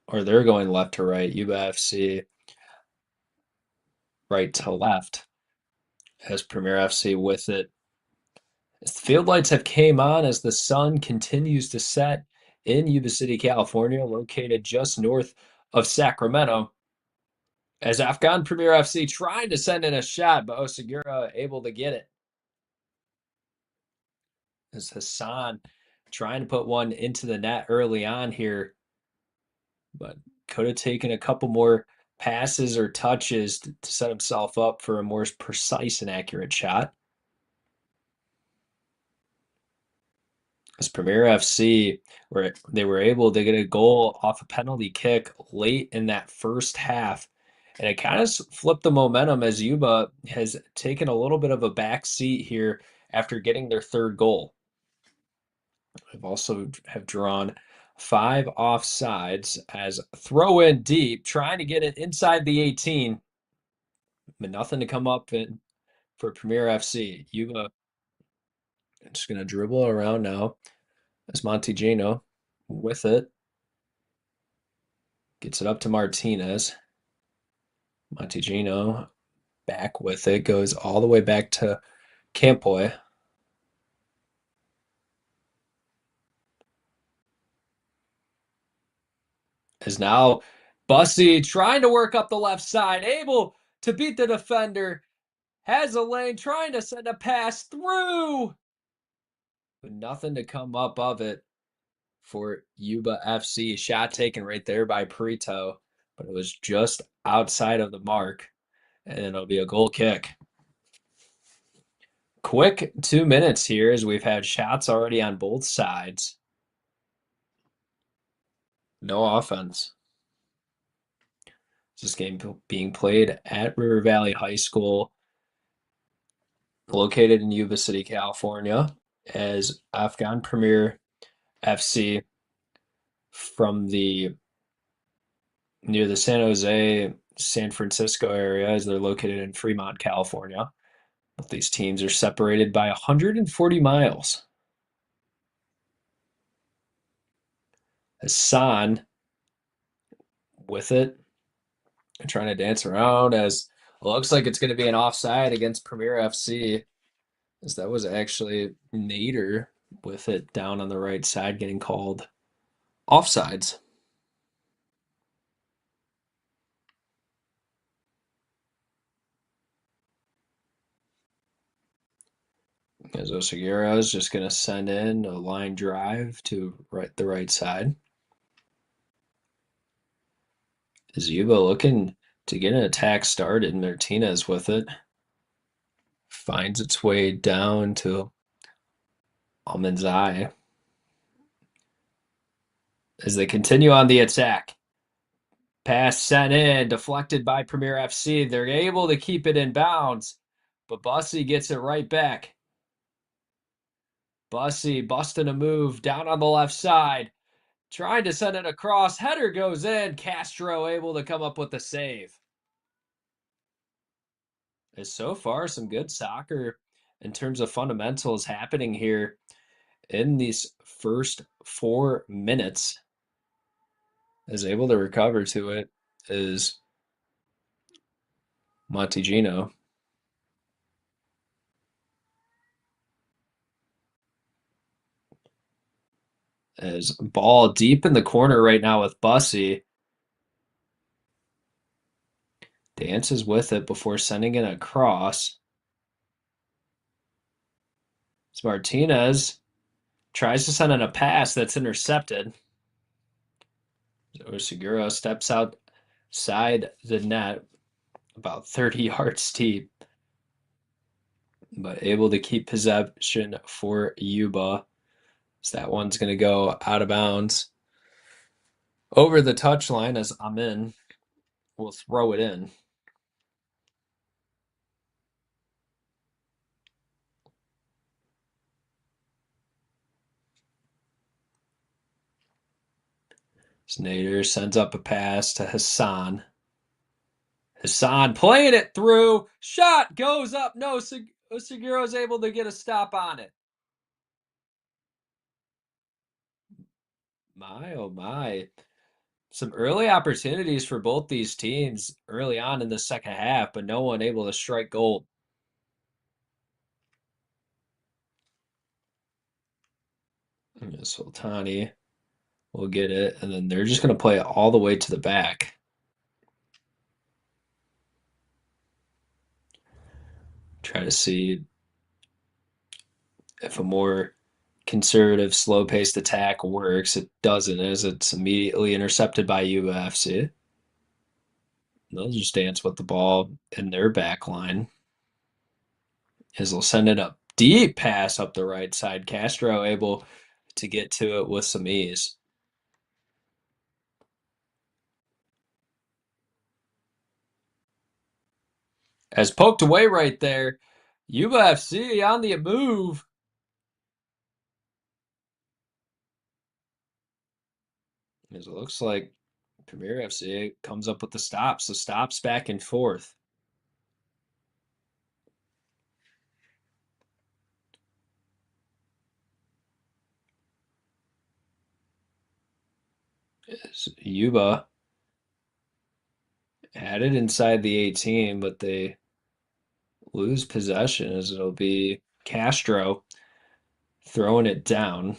or they're going left to right. Yuba FC right to left as Premier FC with it. As the field lights have came on as the sun continues to set in Yuba City, California, located just north of Sacramento. As Afghan Premier FC trying to send in a shot, but Osagura able to get it. As Hassan trying to put one into the net early on here, but could have taken a couple more passes or touches to set himself up for a more precise and accurate shot. As Premier FC, where they were able to get a goal off a penalty kick late in that first half. And it kind of flipped the momentum as Yuba has taken a little bit of a back seat here after getting their third goal. We've also have drawn 5 offsides as throw in deep, trying to get it inside the 18. But nothing to come up in for Premier FC. Yuba just going to dribble around now. As Montigino with it. Gets it up to Martinez. Montigino back with it. Goes all the way back to Campoy. Is now Bussy trying to work up the left side. Able to beat the defender. Has a lane. Trying to send a pass through. But nothing to come up of it for Yuba FC. Shot taken right there by Prito, but it was just outside of the mark, and it'll be a goal kick. Quick 2 minutes here as we've had shots already on both sides. No offense. This game being played at River Valley High School, located in Yuba City, California, as Afghan Premier FC from the near the San Jose, San Francisco area, as they're located in Fremont, California. Both these teams are separated by 140 miles. Hassan with it, trying to dance around as it looks like it's going to be an offside against Premier FC, as that was actually Nader with it down on the right side getting called offsides. As Osagura is just going to send in a line drive to the right side. Is Yuba looking to get an attack started? Martinez with it. Finds its way down to Almanzai. As they continue on the attack. Pass sent in, deflected by Premier FC. They're able to keep it in bounds, but Bussy gets it right back. Bussy busting a move down on the left side, trying to send it across. Header goes in. Castro able to come up with the save. There's so far some good soccer in terms of fundamentals happening here in these first 4 minutes. Is able to recover to it is Montigino. As ball deep in the corner right now with Bussy. Dances with it before sending it across. It's Martinez. Tries to send in a pass that's intercepted. So Segura steps outside the net about 30 yards deep. But able to keep possession for Yuba. So that one's going to go out of bounds. Over the touchline as Amin will throw it in. Snyder sends up a pass to Hassan. Hassan playing it through. Shot goes up. No, Segura is able to get a stop on it. My, oh my. Some early opportunities for both these teams early on in the second half, but no one able to strike gold. Sultani will get it, and then they're just going to play it all the way to the back. Try to see if a more conservative, slow-paced attack works. It doesn't, as it's immediately intercepted by Yuba FC. They'll just dance with the ball in their back line. As they'll send it up deep pass up the right side. Castro able to get to it with some ease. As poked away right there. Yuba FC on the move. As it looks like Premier FC comes up with the stops. So stops back and forth. As Yuba had it inside the 18, but they lose possession as it'll be Castro throwing it down.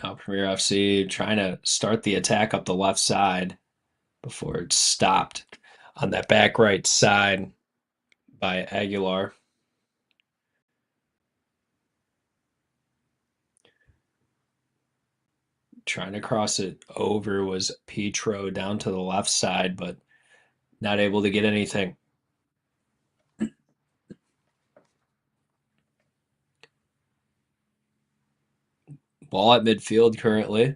Now Premier FC trying to start the attack up the left side before it's stopped on that back right side by Aguilar. Trying to cross it over was Petro down to the left side, but not able to get anything. Ball at midfield currently.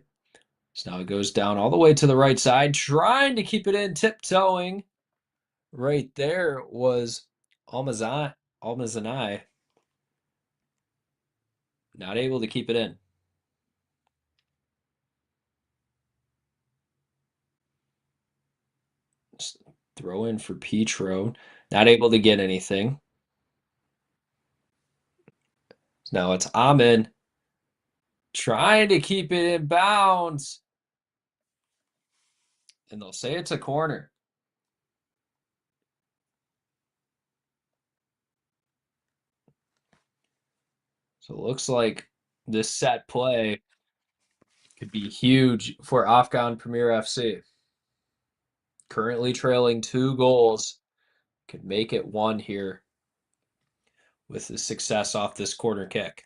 So now it goes down all the way to the right side, trying to keep it in, tiptoeing. Right there was Almazanai. Not able to keep it in. Just throw in for Petro. Not able to get anything. Now it's Amin trying to keep it in bounds. And they'll say it's a corner. So it looks like this set play could be huge for Afghan Premier FC. Currently trailing 2 goals. Could make it 1 here with the success off this corner kick.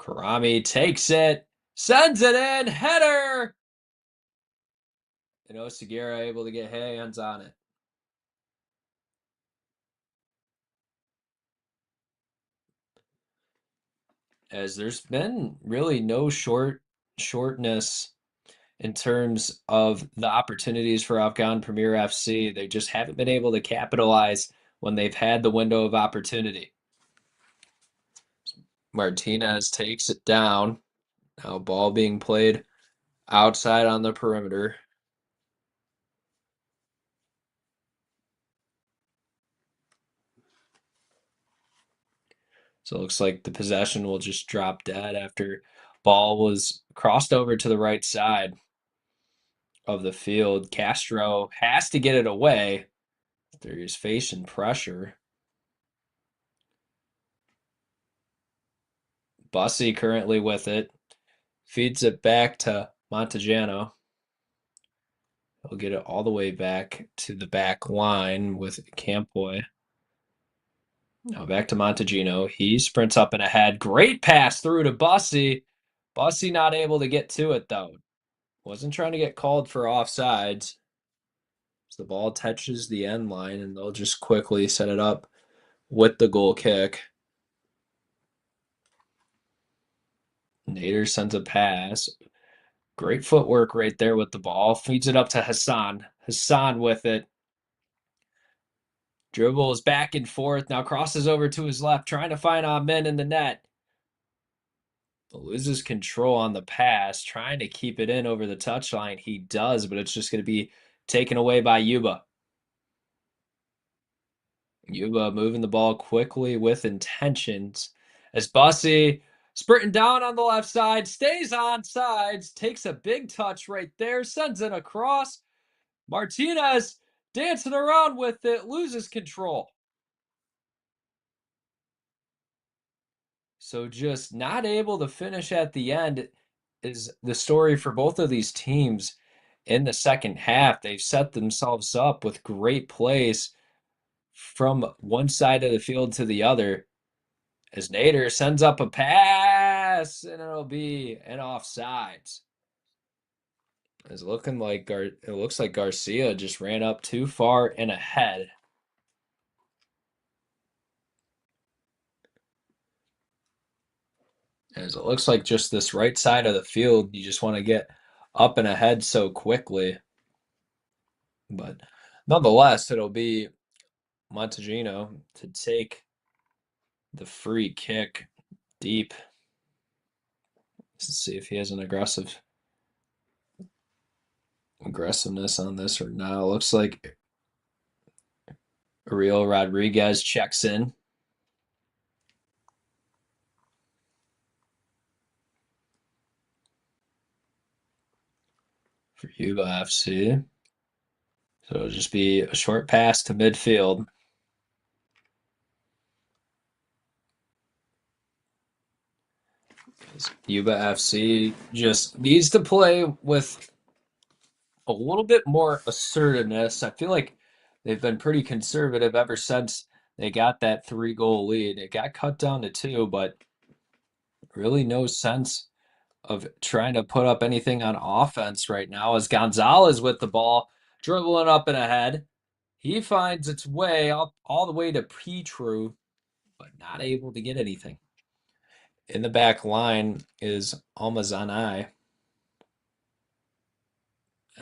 Karami takes it, sends it in, header! And Oseguera able to get hands on it. as there's been really no shortness in terms of the opportunities for Afghan Premier FC. They just haven't been able to capitalize when they've had the window of opportunity. Martinez takes it down. Now ball being played outside on the perimeter. So it looks like the possession will just drop dead after ball was crossed over to the right side of the field. Castro has to get it away. There's facing pressure. Bussy currently with it. Feeds it back to Montagiano. He'll get it all the way back to the back line with Campoy. Now back to Montagiano. He sprints up and ahead. Great pass through to Bussy. Bussy not able to get to it, though. Wasn't trying to get called for offsides. So the ball touches the end line, and they'll just quickly set it up with the goal kick. Nader sends a pass. Great footwork right there with the ball. Feeds it up to Hassan. Hassan with it. Dribbles back and forth. Now crosses over to his left, trying to find Amin in the net. But loses control on the pass, trying to keep it in over the touchline. He does, but it's just going to be taken away by Yuba. Yuba moving the ball quickly with intentions. As Bussy sprinting down on the left side, stays on sides, takes a big touch right there, sends it across. Martinez dancing around with it, loses control. So just not able to finish at the end is the story for both of these teams in the second half. They've set themselves up with great plays from one side of the field to the other. As Nader sends up a pass, and it'll be an offsides. It looks like Garcia just ran up too far and ahead. As it looks like just this right side of the field, you just want to get up and ahead so quickly. But nonetheless, it'll be Montagiano to take the free kick deep. Let's see if he has an aggressiveness on this or not. It looks like Ariel Rodriguez checks in. For Yuba FC. So it'll just be a short pass to midfield. Yuba FC just needs to play with a little bit more assertiveness. I feel like they've been pretty conservative ever since they got that 3-goal lead. It got cut down to 2, but really no sense of trying to put up anything on offense right now as Gonzalez with the ball, dribbling up and ahead. He finds its way up all the way to Petru, but not able to get anything. In the back line is Almazanai.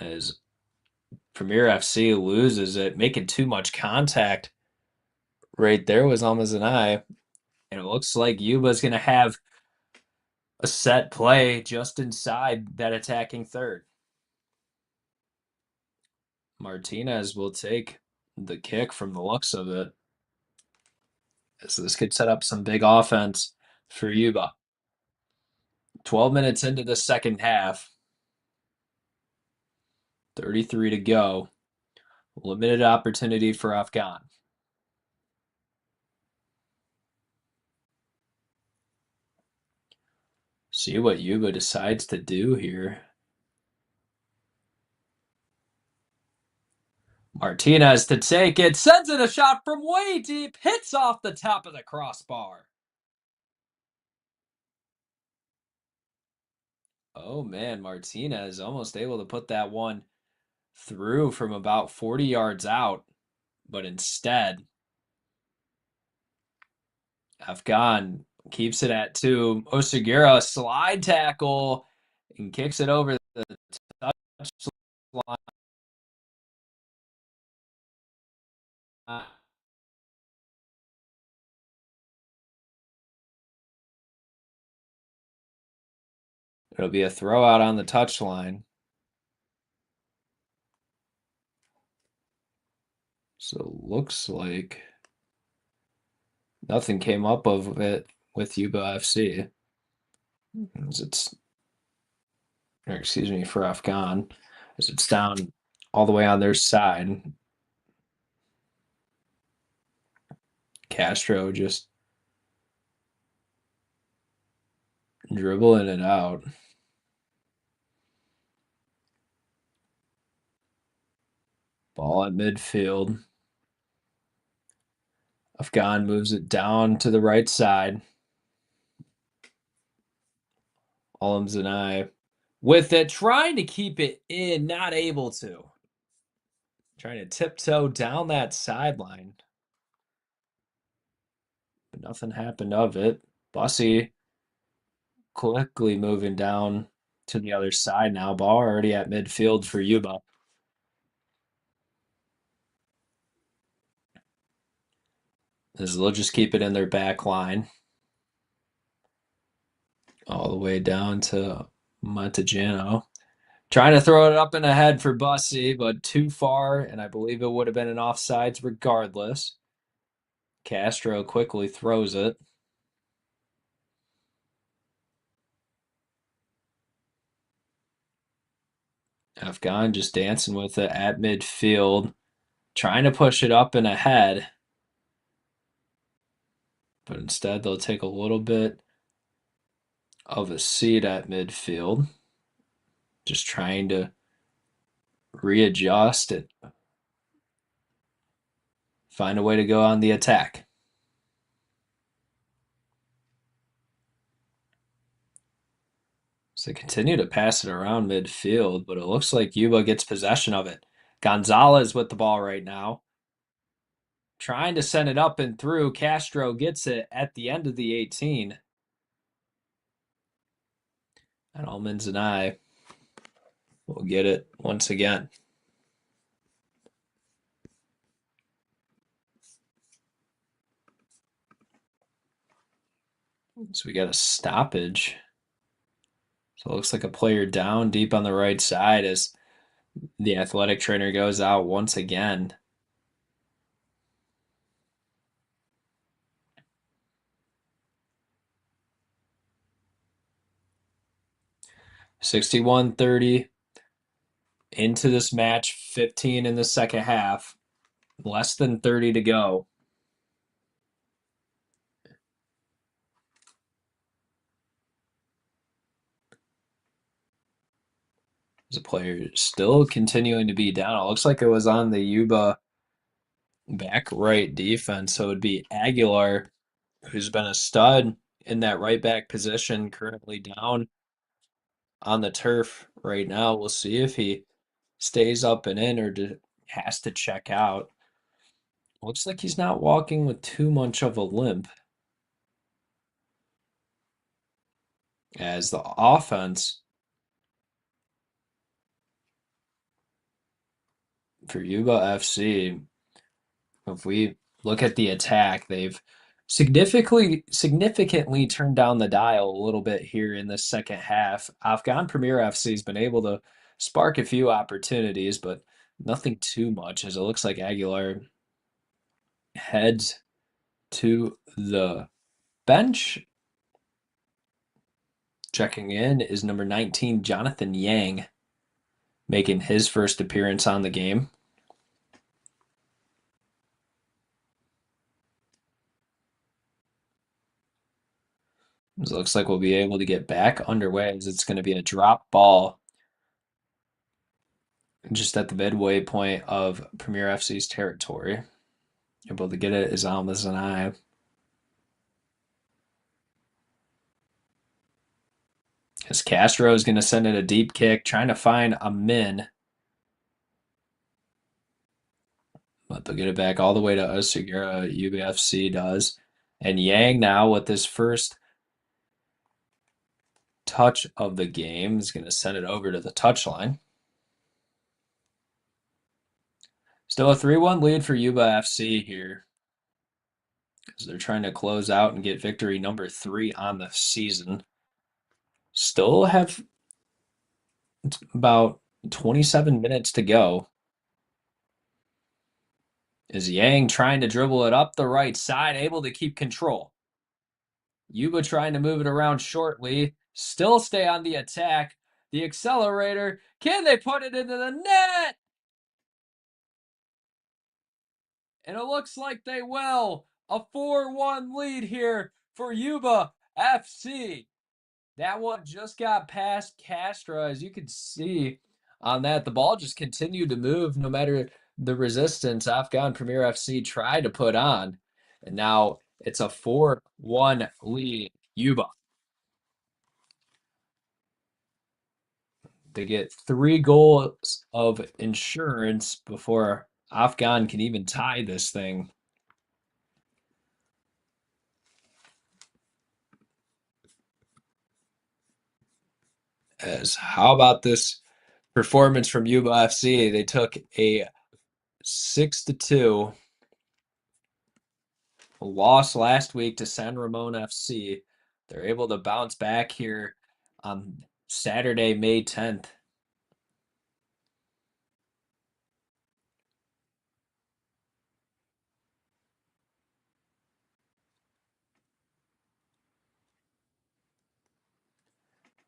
As Premier FC loses it, making too much contact right there was Almazanai. And it looks like Yuba's going to have a set play just inside that attacking third. Martinez will take the kick from the looks of it. So this could set up some big offense for Yuba. 12 minutes into the second half. 33 to go. Limited opportunity for Afghan. See what Yuba decides to do here. Martinez to take it, sends it a shot from way deep, hits off the top of the crossbar. Oh man, Martinez almost able to put that one through from about 40 yards out, but instead, Afghan Keeps it at 2. Osagura, slide tackle, and kicks it over the touchline. It'll be a throw out on the touchline. So looks like nothing came up of it with Yuba FC. For Afghan, as it's down all the way on their side. Castro just dribbling it out. Ball at midfield. Afghan moves it down to the right side. Alamzanai with it, trying to keep it in, not able to. Trying to tiptoe down that sideline. But nothing happened of it. Bussy quickly moving down to the other side now. Ball already at midfield for Yuba. As they'll just keep it in their back line. All the way down to Montegano. Trying to throw it up and ahead for Bussy, but too far, and I believe it would have been an offsides regardless. Castro quickly throws it. Afghan just dancing with it at midfield, trying to push it up and ahead. But instead, they'll take a little bit of a seat at midfield. Just trying to readjust it. Find a way to go on the attack. So they continue to pass it around midfield, but it looks like Yuba gets possession of it. Gonzalez with the ball right now. Trying to send it up and through. Castro gets it at the end of the 18. And Almonds and I will get it once again. So we got a stoppage. So it looks like a player down deep on the right side as the athletic trainer goes out once again. $61-30 into this match, 15 in the second half, less than 30 to go. There's a player still continuing to be down. It looks like it was on the Yuba back right defense, so it would be Aguilar, who's been a stud in that right back position, currently down on the turf right now. We'll see if he stays up and in or has to check out. Looks like he's not walking with too much of a limp. As the offense for Yuba FC, if we look at the attack, they've significantly turned down the dial a little bit here in the second half. Afghan Premier FC has been able to spark a few opportunities, but nothing too much, as it looks like Aguilar heads to the bench. Checking in is number 19, Jonathan Yang, making his first appearance on the game. It looks like we'll be able to get back underway as it's going to be a drop ball just at the midway point of Premier FC's territory. Able to get it is Almas and I. As Castro is going to send it a deep kick, trying to find a min. But they'll get it back all the way to Osagura. Yuba FC does. And Yang now with his first touch of the game is going to send it over to the touchline. Still a 3-1 lead for Yuba FC here, as they're trying to close out and get victory number 3 on the season. Still have about 27 minutes to go. Is Yang trying to dribble it up the right side, able to keep control. Yuba trying to move it around shortly, still stay on the attack. The accelerator, can they put it into the net? And it looks like they will. A 4-1 lead here for Yuba FC. That one just got past Castro, as you can see on that. The ball just continued to move no matter the resistance Afghan Premier FC tried to put on. And now it's a 4-1 lead, Yuba. They get 3 goals of insurance before Afghan can even tie this thing. As how about this performance from Yuba FC? They took a 6-2 loss last week to San Ramon FC. They're able to bounce back here on Saturday, May 10th.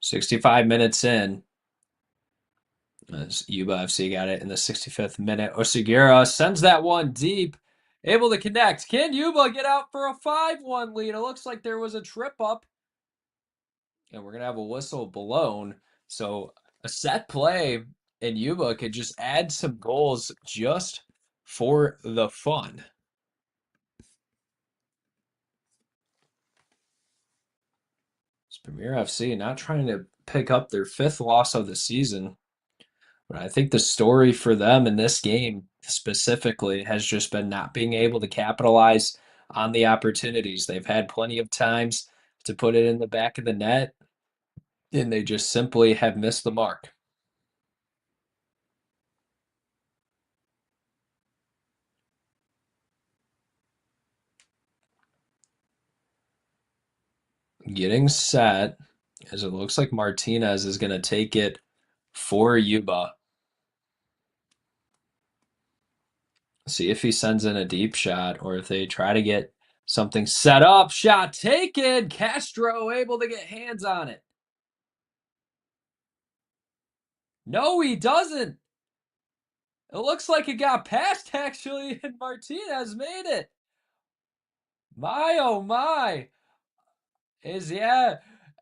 "65 minutes in, as Yuba FC got it in the 65th minute. Osigura sends that one deep, able to connect. Can Yuba get out for a 5-1 lead? It looks like there was a trip up, and we're going to have a whistle blown. So a set play, and Yuba could just add some goals just for the fun. It's Premier FC not trying to pick up their 5th loss of the season. But I think the story for them in this game specifically has just been not being able to capitalize on the opportunities. They've had plenty of times to put it in the back of the net, and they just simply have missed the mark. Getting set, as it looks like Martinez is going to take it for Yuba. See if he sends in a deep shot or if they try to get something set up. Shot taken. Castro able to get hands on it. No, he doesn't. It looks like it got past, actually, and Martinez made it. My, oh my.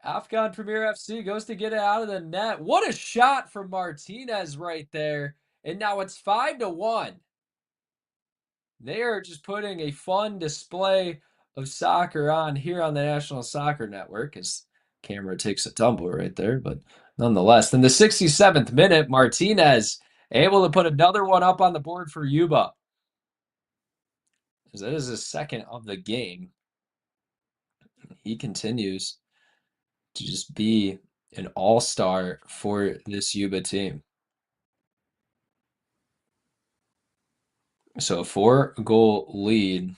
Afghan Premier FC goes to get it out of the net. What a shot from Martinez right there. And now it's 5-1. They are just putting a fun display of soccer on here on the National Soccer Network, as camera takes a tumble right there. But nonetheless, in the 67th minute, Martinez able to put another one up on the board for Yuba, as that is his 2nd of the game. He continues to just be an all-star for this Yuba team. So a 4-goal lead.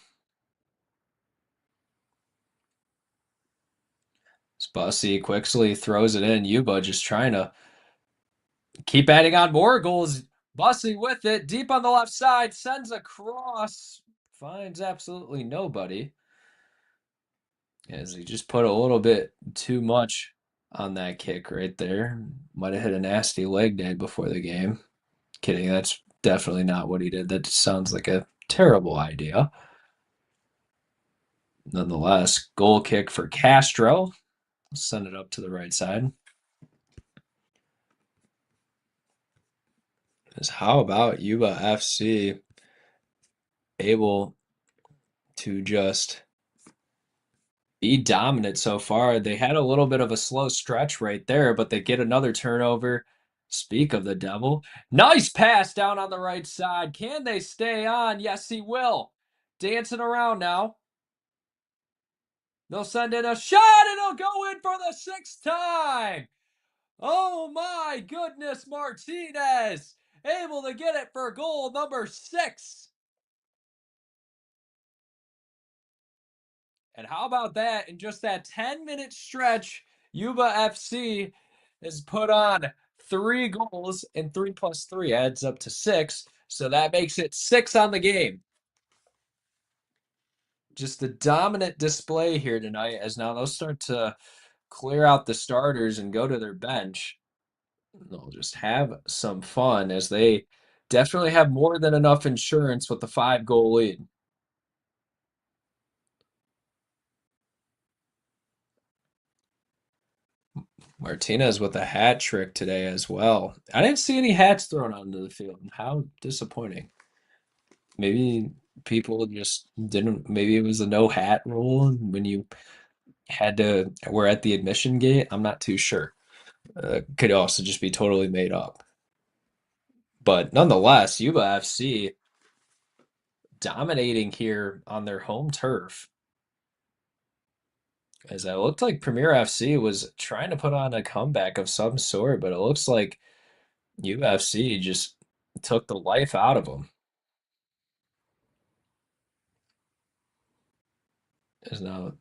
Bussy quickly throws it in. Yuba just trying to keep adding on more goals. Bussy with it, deep on the left side, sends a cross, finds absolutely nobody, as he just put a little bit too much on that kick right there. Might have hit a nasty leg day before the game. Kidding, that's definitely not what he did. That sounds like a terrible idea. Nonetheless, goal kick for Castro. Send it up to the right side. How about Yuba FC able to just be dominant so far? They had a little bit of a slow stretch right there, but they get another turnover. Speak of the devil. Nice pass down on the right side. Can they stay on? Yes, he will. Dancing around now. They'll send in a shot, and it'll go in for the 6th time. Oh my goodness, Martinez able to get it for goal number 6. And how about that? In just that 10-minute stretch, Yuba FC has put on 3 goals, and 3 plus 3 adds up to 6. So that makes it 6 on the game. Just a dominant display here tonight, as now they'll start to clear out the starters and go to their bench. They'll just have some fun, as they definitely have more than enough insurance with the 5-goal lead. Martinez with a hat trick today as well. I didn't see any hats thrown onto the field. How disappointing. Maybe people just didn't, maybe it was a no hat rule when you were at the admission gate. I'm not too sure. Could also just be totally made up. But nonetheless, Yuba FC dominating here on their home turf. As it looked like Premier FC was trying to put on a comeback of some sort, but it looks like Yuba FC just took the life out of them. As now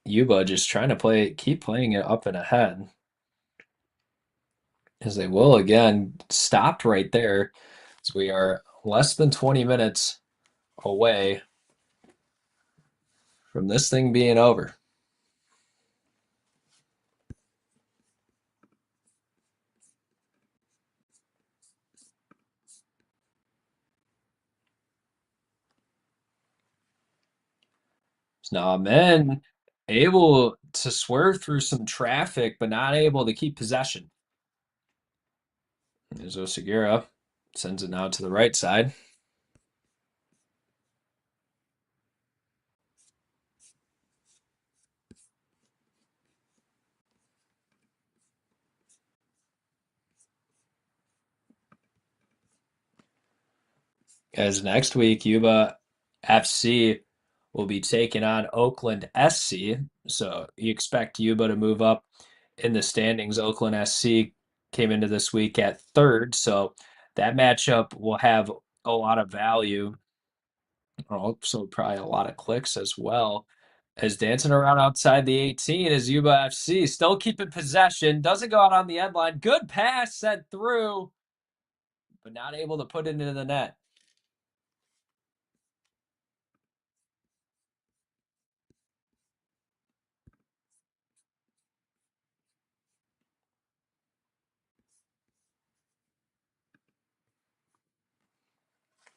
Yuba just trying to keep playing it up and ahead. As they will again, stopped right there. So we are less than 20 minutes away from this thing being over. So now men able to swerve through some traffic, but not able to keep possession. There's Osagura, sends it now to the right side. As next week, Yuba FC will be taking on Oakland SC. So you expect Yuba to move up in the standings. Oakland SC came into this week at 3rd. So that matchup will have a lot of value. Also, probably a lot of clicks as well. As dancing around outside the 18 is Yuba FC, still keeping possession. Doesn't go out on the end line. Good pass sent through, but not able to put it into the net.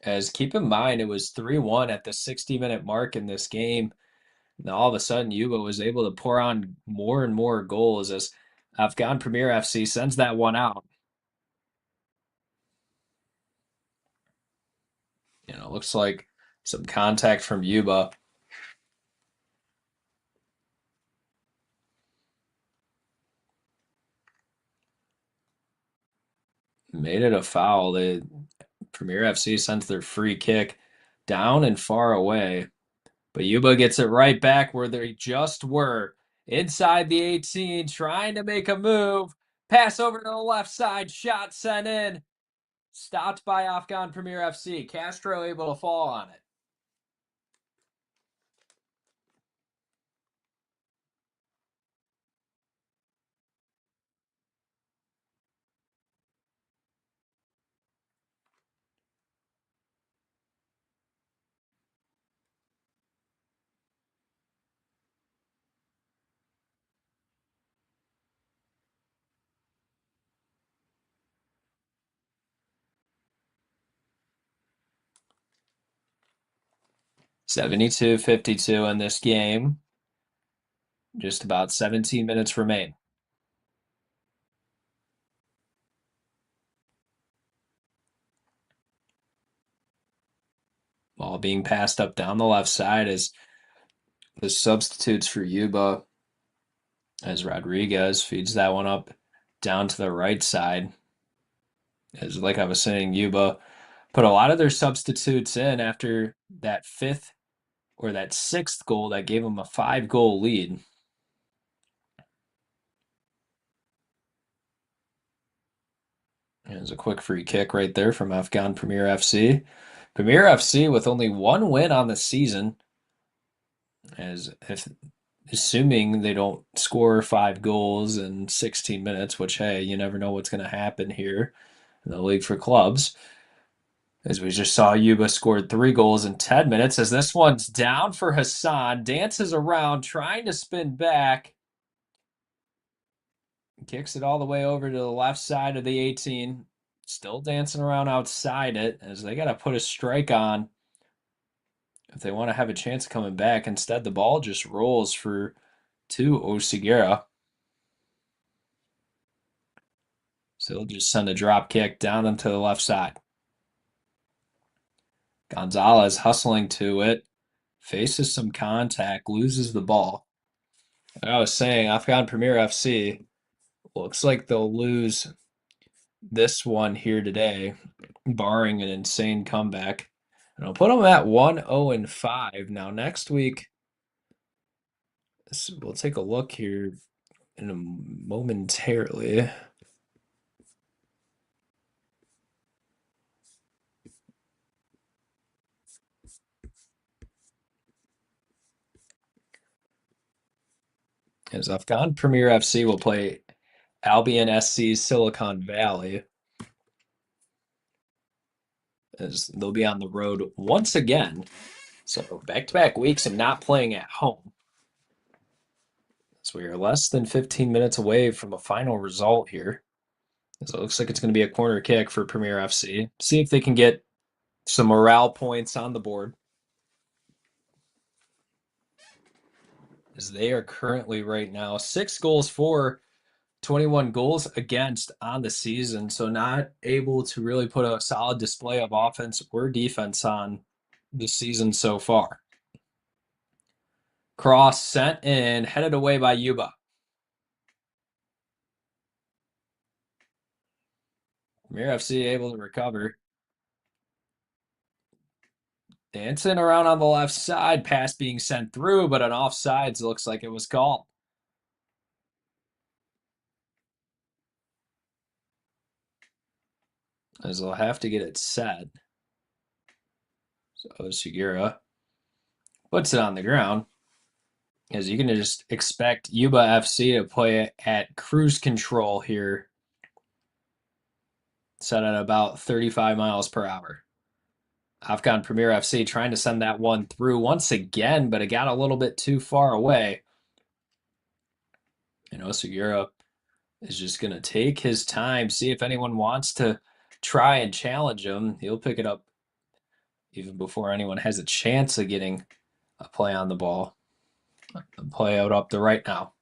As keep in mind, it was 3-1 at the 60-minute mark in this game. Now all of a sudden, Yuba was able to pour on more and more goals as Afghan Premier FC sends that one out. Looks like some contact from Yuba. Made it a foul. Premier FC sends their free kick down and far away. But Yuba gets it right back where they just were. Inside the 18, trying to make a move. Pass over to the left side. Shot sent in. Stopped by Afghan Premier FC. Castro able to fall on it. (72-52) in this game. Just about 17 minutes remain. Ball being passed up down the left side as the substitutes for Yuba, as Rodriguez feeds that one up down to the right side. As like I was saying, Yuba put a lot of their substitutes in after that 5th or that 6th goal that gave them a 5-goal lead. There's a quick free kick right there from Afghan Premier FC. Premier FC with only 1 win on the season, assuming they don't score 5 goals in 16 minutes, which, hey, you never know what's going to happen here in the league for clubs. As we just saw, Yuba scored 3 goals in 10 minutes. As this one's down for Hassan, dances around, trying to spin back. Kicks it all the way over to the left side of the 18. Still dancing around outside it, as they got to put a strike on if they want to have a chance of coming back. Instead, the ball just rolls to Osigera. So he'll just send a drop kick down into the left side. Gonzalez hustling to it, faces some contact, loses the ball. Like I was saying, Afghan Premier FC looks like they'll lose this one here today, barring an insane comeback. And I'll put them at 1-0-5. Now, next week, we'll take a look here momentarily. As Afghan Premier FC will play Albion SC's Silicon Valley, as they'll be on the road once again. So back-to-back weeks and not playing at home. So we are less than 15 minutes away from a final result here. So it looks like it's going to be a corner kick for Premier FC. See if they can get some morale points on the board, as they are currently right now 6 goals for, 21 goals against on the season. So not able to really put a solid display of offense or defense on the season so far. Cross sent and headed away by Yuba. Premier FC able to recover. Dancing around on the left side, pass being sent through, but an offsides looks like it was called. As they'll have to get it set. So Segura puts it on the ground. As you can just expect Yuba FC to play at cruise control here. Set at about 35 miles per hour. Afghan Premier FC trying to send that one through once again, but it got a little bit too far away. And Osigura is just going to take his time, see if anyone wants to try and challenge him. He'll pick it up even before anyone has a chance of getting a play on the ball. The play out up the right now.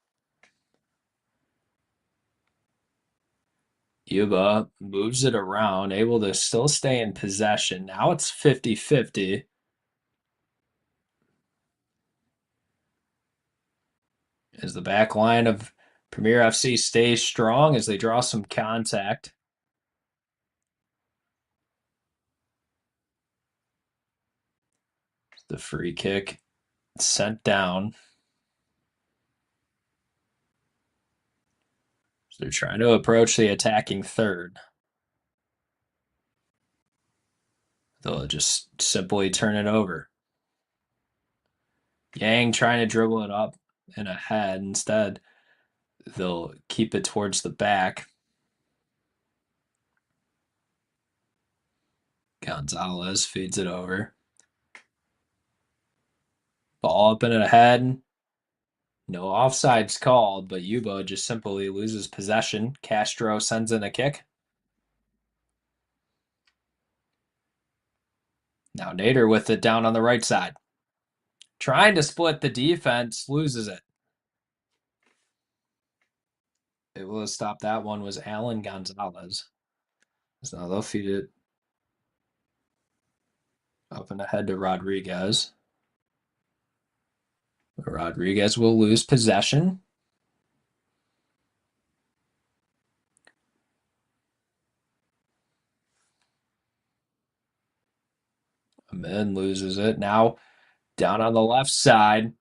Yuba moves it around, able to still stay in possession. Now it's 50-50. As the back line of Premier FC stays strong as they draw some contact. The free kick sent down. So they're trying to approach the attacking third. They'll just simply turn it over. Yang trying to dribble it up and ahead. Instead, they'll keep it towards the back. Gonzalez feeds it over. Ball up and ahead. No offsides called, but Yuba just simply loses possession. Castro sends in a kick. Now Nader with it down on the right side. Trying to split the defense, loses it. Able to stop that one was Alan Gonzalez. So now they'll feed it up and ahead to Rodriguez. Rodriguez will lose possession. Amin loses it. Now Down on the left side.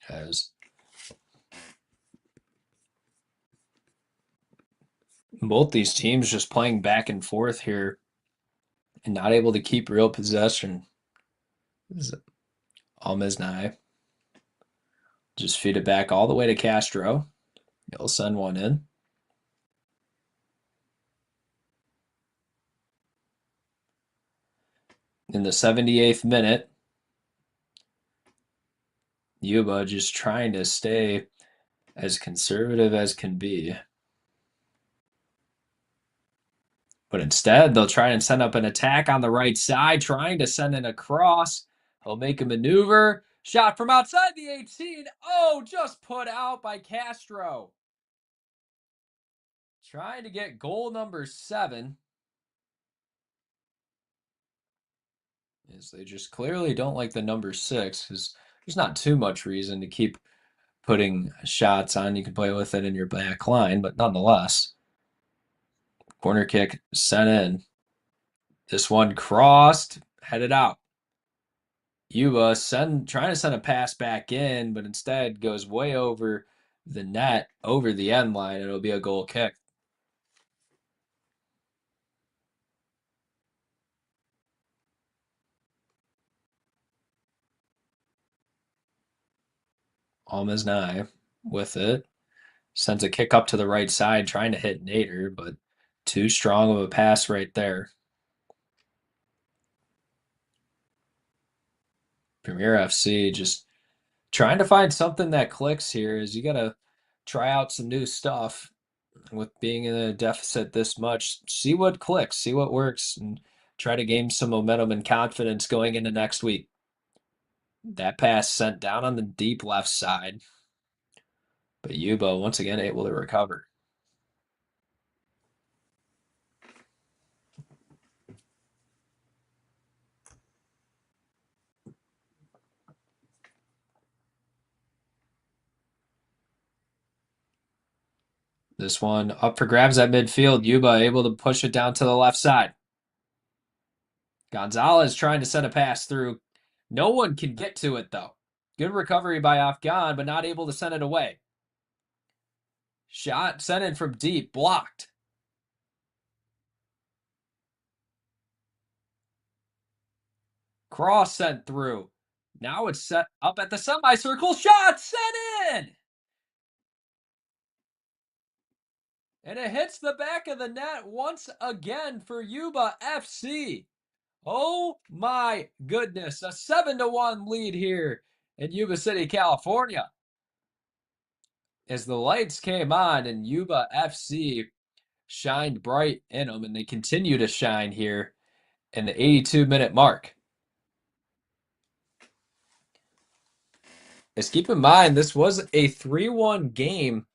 As both these teams just playing back and forth here and not able to keep real possession. Almeznai just feed it back all the way to Castro. He'll send one in. In the 78th minute, Yuba just trying to stay as conservative as can be. But instead, they'll try and send up an attack on the right side, trying to send in a cross. He'll make a maneuver. Shot from outside the 18. Oh, just put out by Castro. Trying to get goal number 7. Is they just clearly don't like the number 6 because there's not too much reason to keep putting shots on. You can play with it in your back line, but nonetheless. Corner kick sent in. This one crossed, headed out. Yuba trying to send a pass back in, but instead goes way over the net, over the end line. It'll be a goal kick. Almeznai with it. Sends a kick up to the right side, trying to hit Nader, but too strong of a pass right there. Premier FC just trying to find something that clicks here. Is you got to try out some new stuff with being in a deficit this much. See what clicks, see what works, and try to gain some momentum and confidence going into next week. That pass sent down on the deep left side. But Yuba, once again, able to recover. This one up for grabs at midfield. Yuba able to push it down to the left side. Gonzalez trying to send a pass through. No one can get to it, though. Good recovery by Afghan, but not able to send it away. Shot sent in from deep, blocked. Cross sent through. Now it's set up at the semicircle. Shot sent in! And it hits the back of the net once again for Yuba FC. Oh my goodness, a 7-1 lead here in Yuba City, California. As the lights came on and Yuba FC shined bright in them, and they continue to shine here in the 82-minute mark. As keep in mind, this was a 3-1 game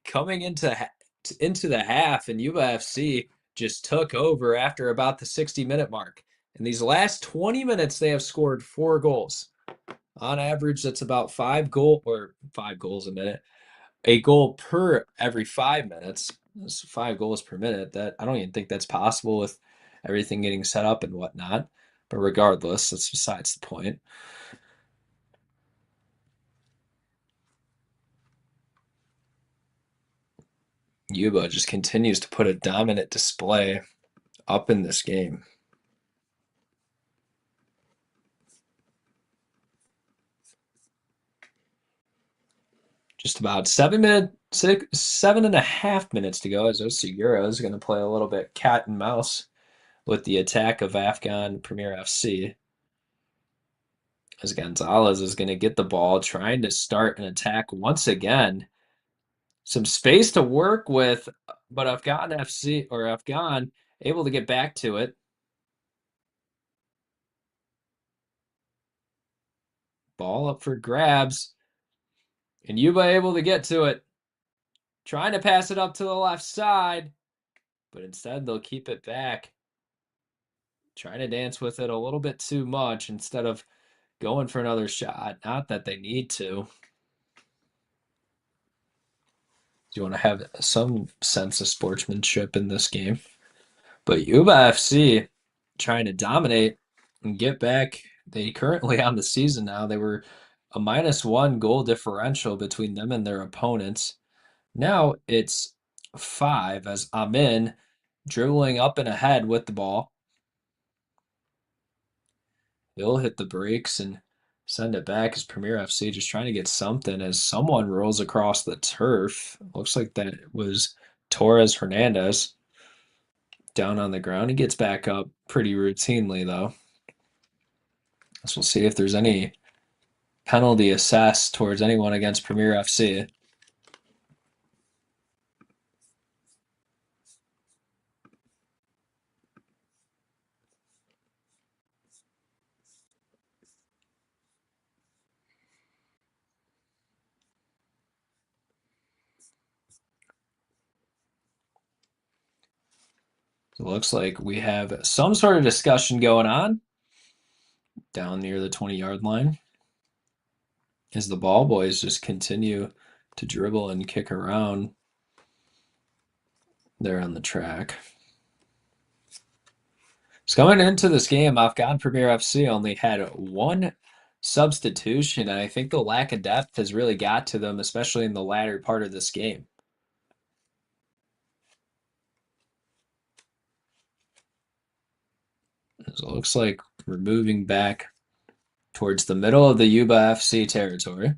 coming into the half, and Yuba FC just took over after about the 60-minute mark. In these last 20 minutes, they have scored 4 goals. On average, that's about 5 goals a minute. A goal per every 5 minutes. That's 5 goals per minute. That I don't even think that's possible with everything getting set up and whatnot. But regardless, that's besides the point. Yuba just continues to put a dominant display up in this game. Just about 7.5 minutes to go as Osagura is going to play a little bit cat and mouse with the attack of Afghan Premier FC. As Gonzalez is going to get the ball, trying to start an attack once again. Some space to work with, but Afghan able to get back to it. Ball up for grabs. And Yuba able to get to it. Trying to pass it up to the left side, but instead they'll keep it back. Trying to dance with it a little bit too much instead of going for another shot. Not that they need to. You want to have some sense of sportsmanship in this game. But Yuba FC trying to dominate and get back. They currently on the season now. They were a -1 goal differential between them and their opponents. Now it's 5 as Amin dribbling up and ahead with the ball. He'll hit the brakes and send it back as Premier FC just trying to get something as someone rolls across the turf. Looks like that was Torres Hernandez down on the ground. He gets back up pretty routinely, though. So we'll see if there's any penalty assessed towards anyone against Premier FC. It looks like we have some sort of discussion going on down near the 20-yard line as the ball boys just continue to dribble and kick around there on the track. So coming into this game, Afghan Premier FC only had one substitution, and I think the lack of depth has really got to them, especially in the latter part of this game. So it looks like we're moving back towards the middle of the Yuba FC territory.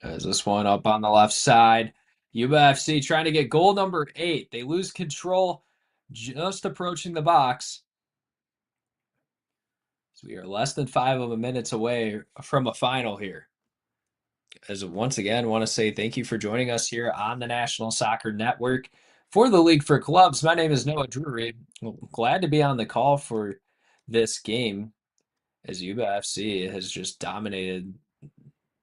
As this one up on the left side. Yuba FC trying to get goal number 8. They lose control just approaching the box. So we are less than 5 minutes away from a final here. As once again, want to say thank you for joining us here on the National Soccer Network for the League for Clubs. My name is Noah Drury. Glad to be on the call for this game as Yuba FC has just dominated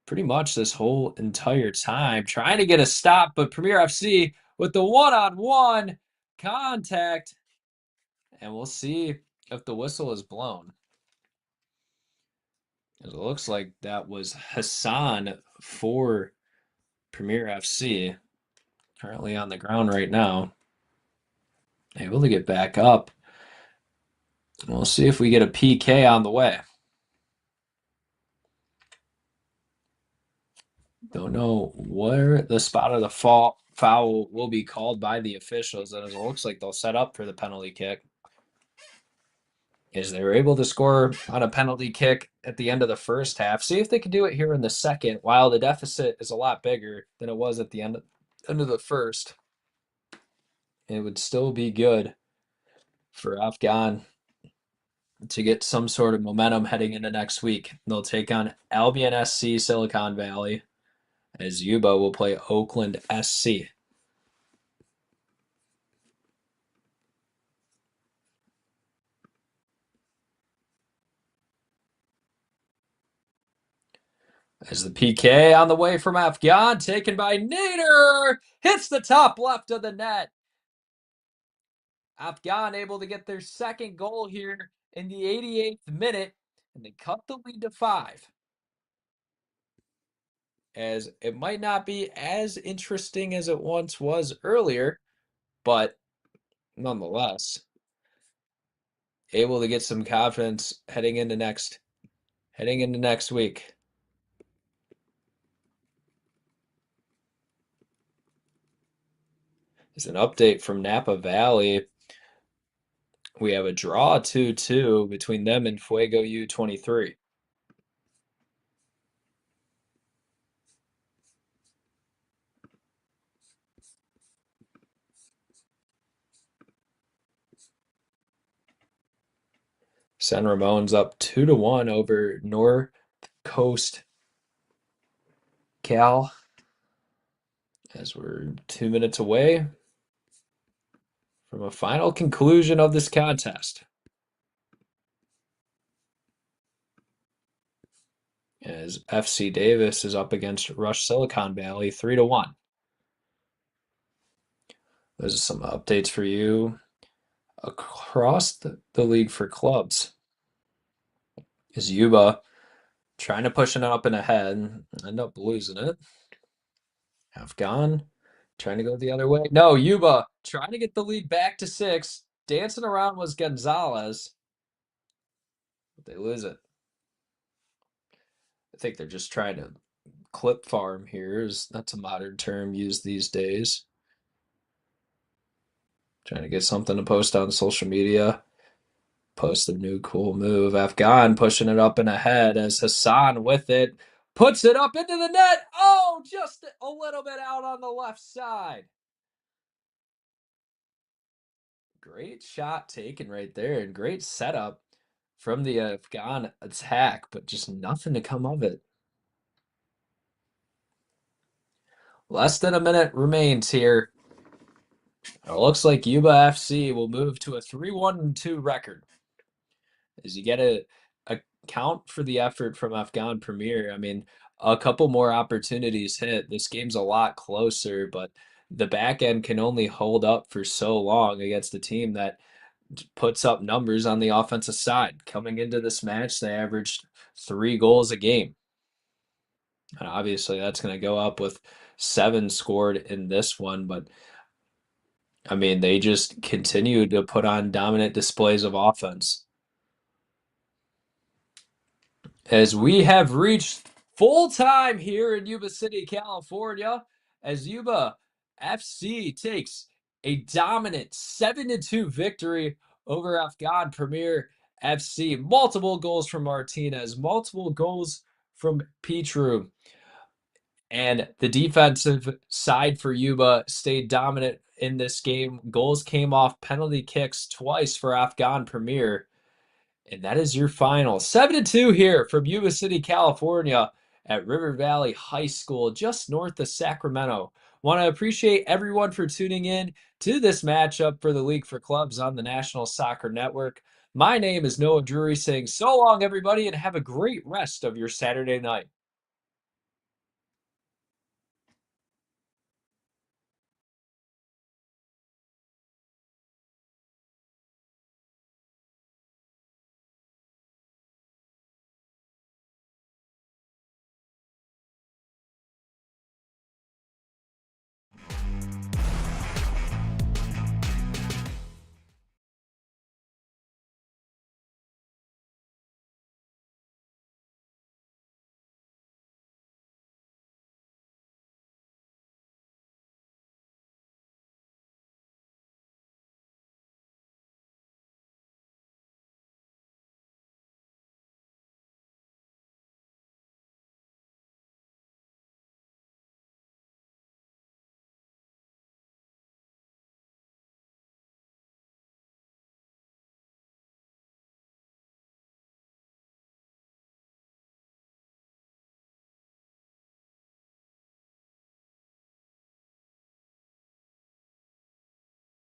pretty much this whole entire time, trying to get a stop, but Premier FC with the one-on-one contact, and we'll see if the whistle is blown. It looks like that was Hassan for Premier FC, currently on the ground right now, able to get back up. We'll see if we get a PK on the way. Don't know where the spot of the foul will be called by the officials, and it looks like they'll set up for the penalty kick. As they were able to score on a penalty kick at the end of the first half. See if they can do it here in the second, while the deficit is a lot bigger than it was at the end of the first. It would still be good for Afghan to get some sort of momentum heading into next week. They'll take on Albion SC Silicon Valley, as Yuba will play Oakland SC. As the PK on the way from Afghan, taken by Nader, hits the top left of the net. Afghan able to get their second goal here in the 88th minute, and they cut the lead to 5. As it might not be as interesting as it once was earlier, but nonetheless, able to get some confidence heading into next week. As an update from Napa Valley, we have a draw 2-2 between them and Fuego U23. San Ramon's up 2-1 over North Coast Cal, as we're 2 minutes away from a final conclusion of this contest. as FC Davis is up against Rush Silicon Valley 3-1. Those are some updates for you across the league for clubs. Is Yuba trying to push it up and ahead, end up losing it. Afghan trying to go the other way. No, Yuba trying to get the lead back to 6. Dancing around was Gonzalez, but they lose it. I think they're just trying to clip farm here. That's a modern term used these days. Trying to get something to post on social media. Post a new cool move. Afghan pushing it up and ahead as Hassan with it. Puts it up into the net. Oh, just a little bit out on the left side. Great shot taken right there and great setup from the Afghan attack, but just nothing to come of it. Less than a minute remains here. It looks like Yuba FC will move to a 3-1-2 record. As you get a count for the effort from Afghan Premier, I mean, a couple more opportunities hit. This game's a lot closer, but the back end can only hold up for so long against a team that puts up numbers on the offensive side. Coming into this match, they averaged 3 goals a game. And obviously, that's going to go up with 7 scored in this one, but I mean, they just continue to put on dominant displays of offense. As we have reached full time here in Yuba City, California, as Yuba FC takes a dominant 7-2 victory over Afghan Premier FC. Multiple goals from Martinez, multiple goals from Petru. And the defensive side for Yuba stayed dominant in this game. Goals came off penalty kicks twice for Afghan Premier. And that is your final. 7-2 here from Yuba City, California at River Valley High School, just north of Sacramento. Want to appreciate everyone for tuning in to this matchup for the League for Clubs on the National Soccer Network. My name is Noah Drury saying so long, everybody, and have a great rest of your Saturday night.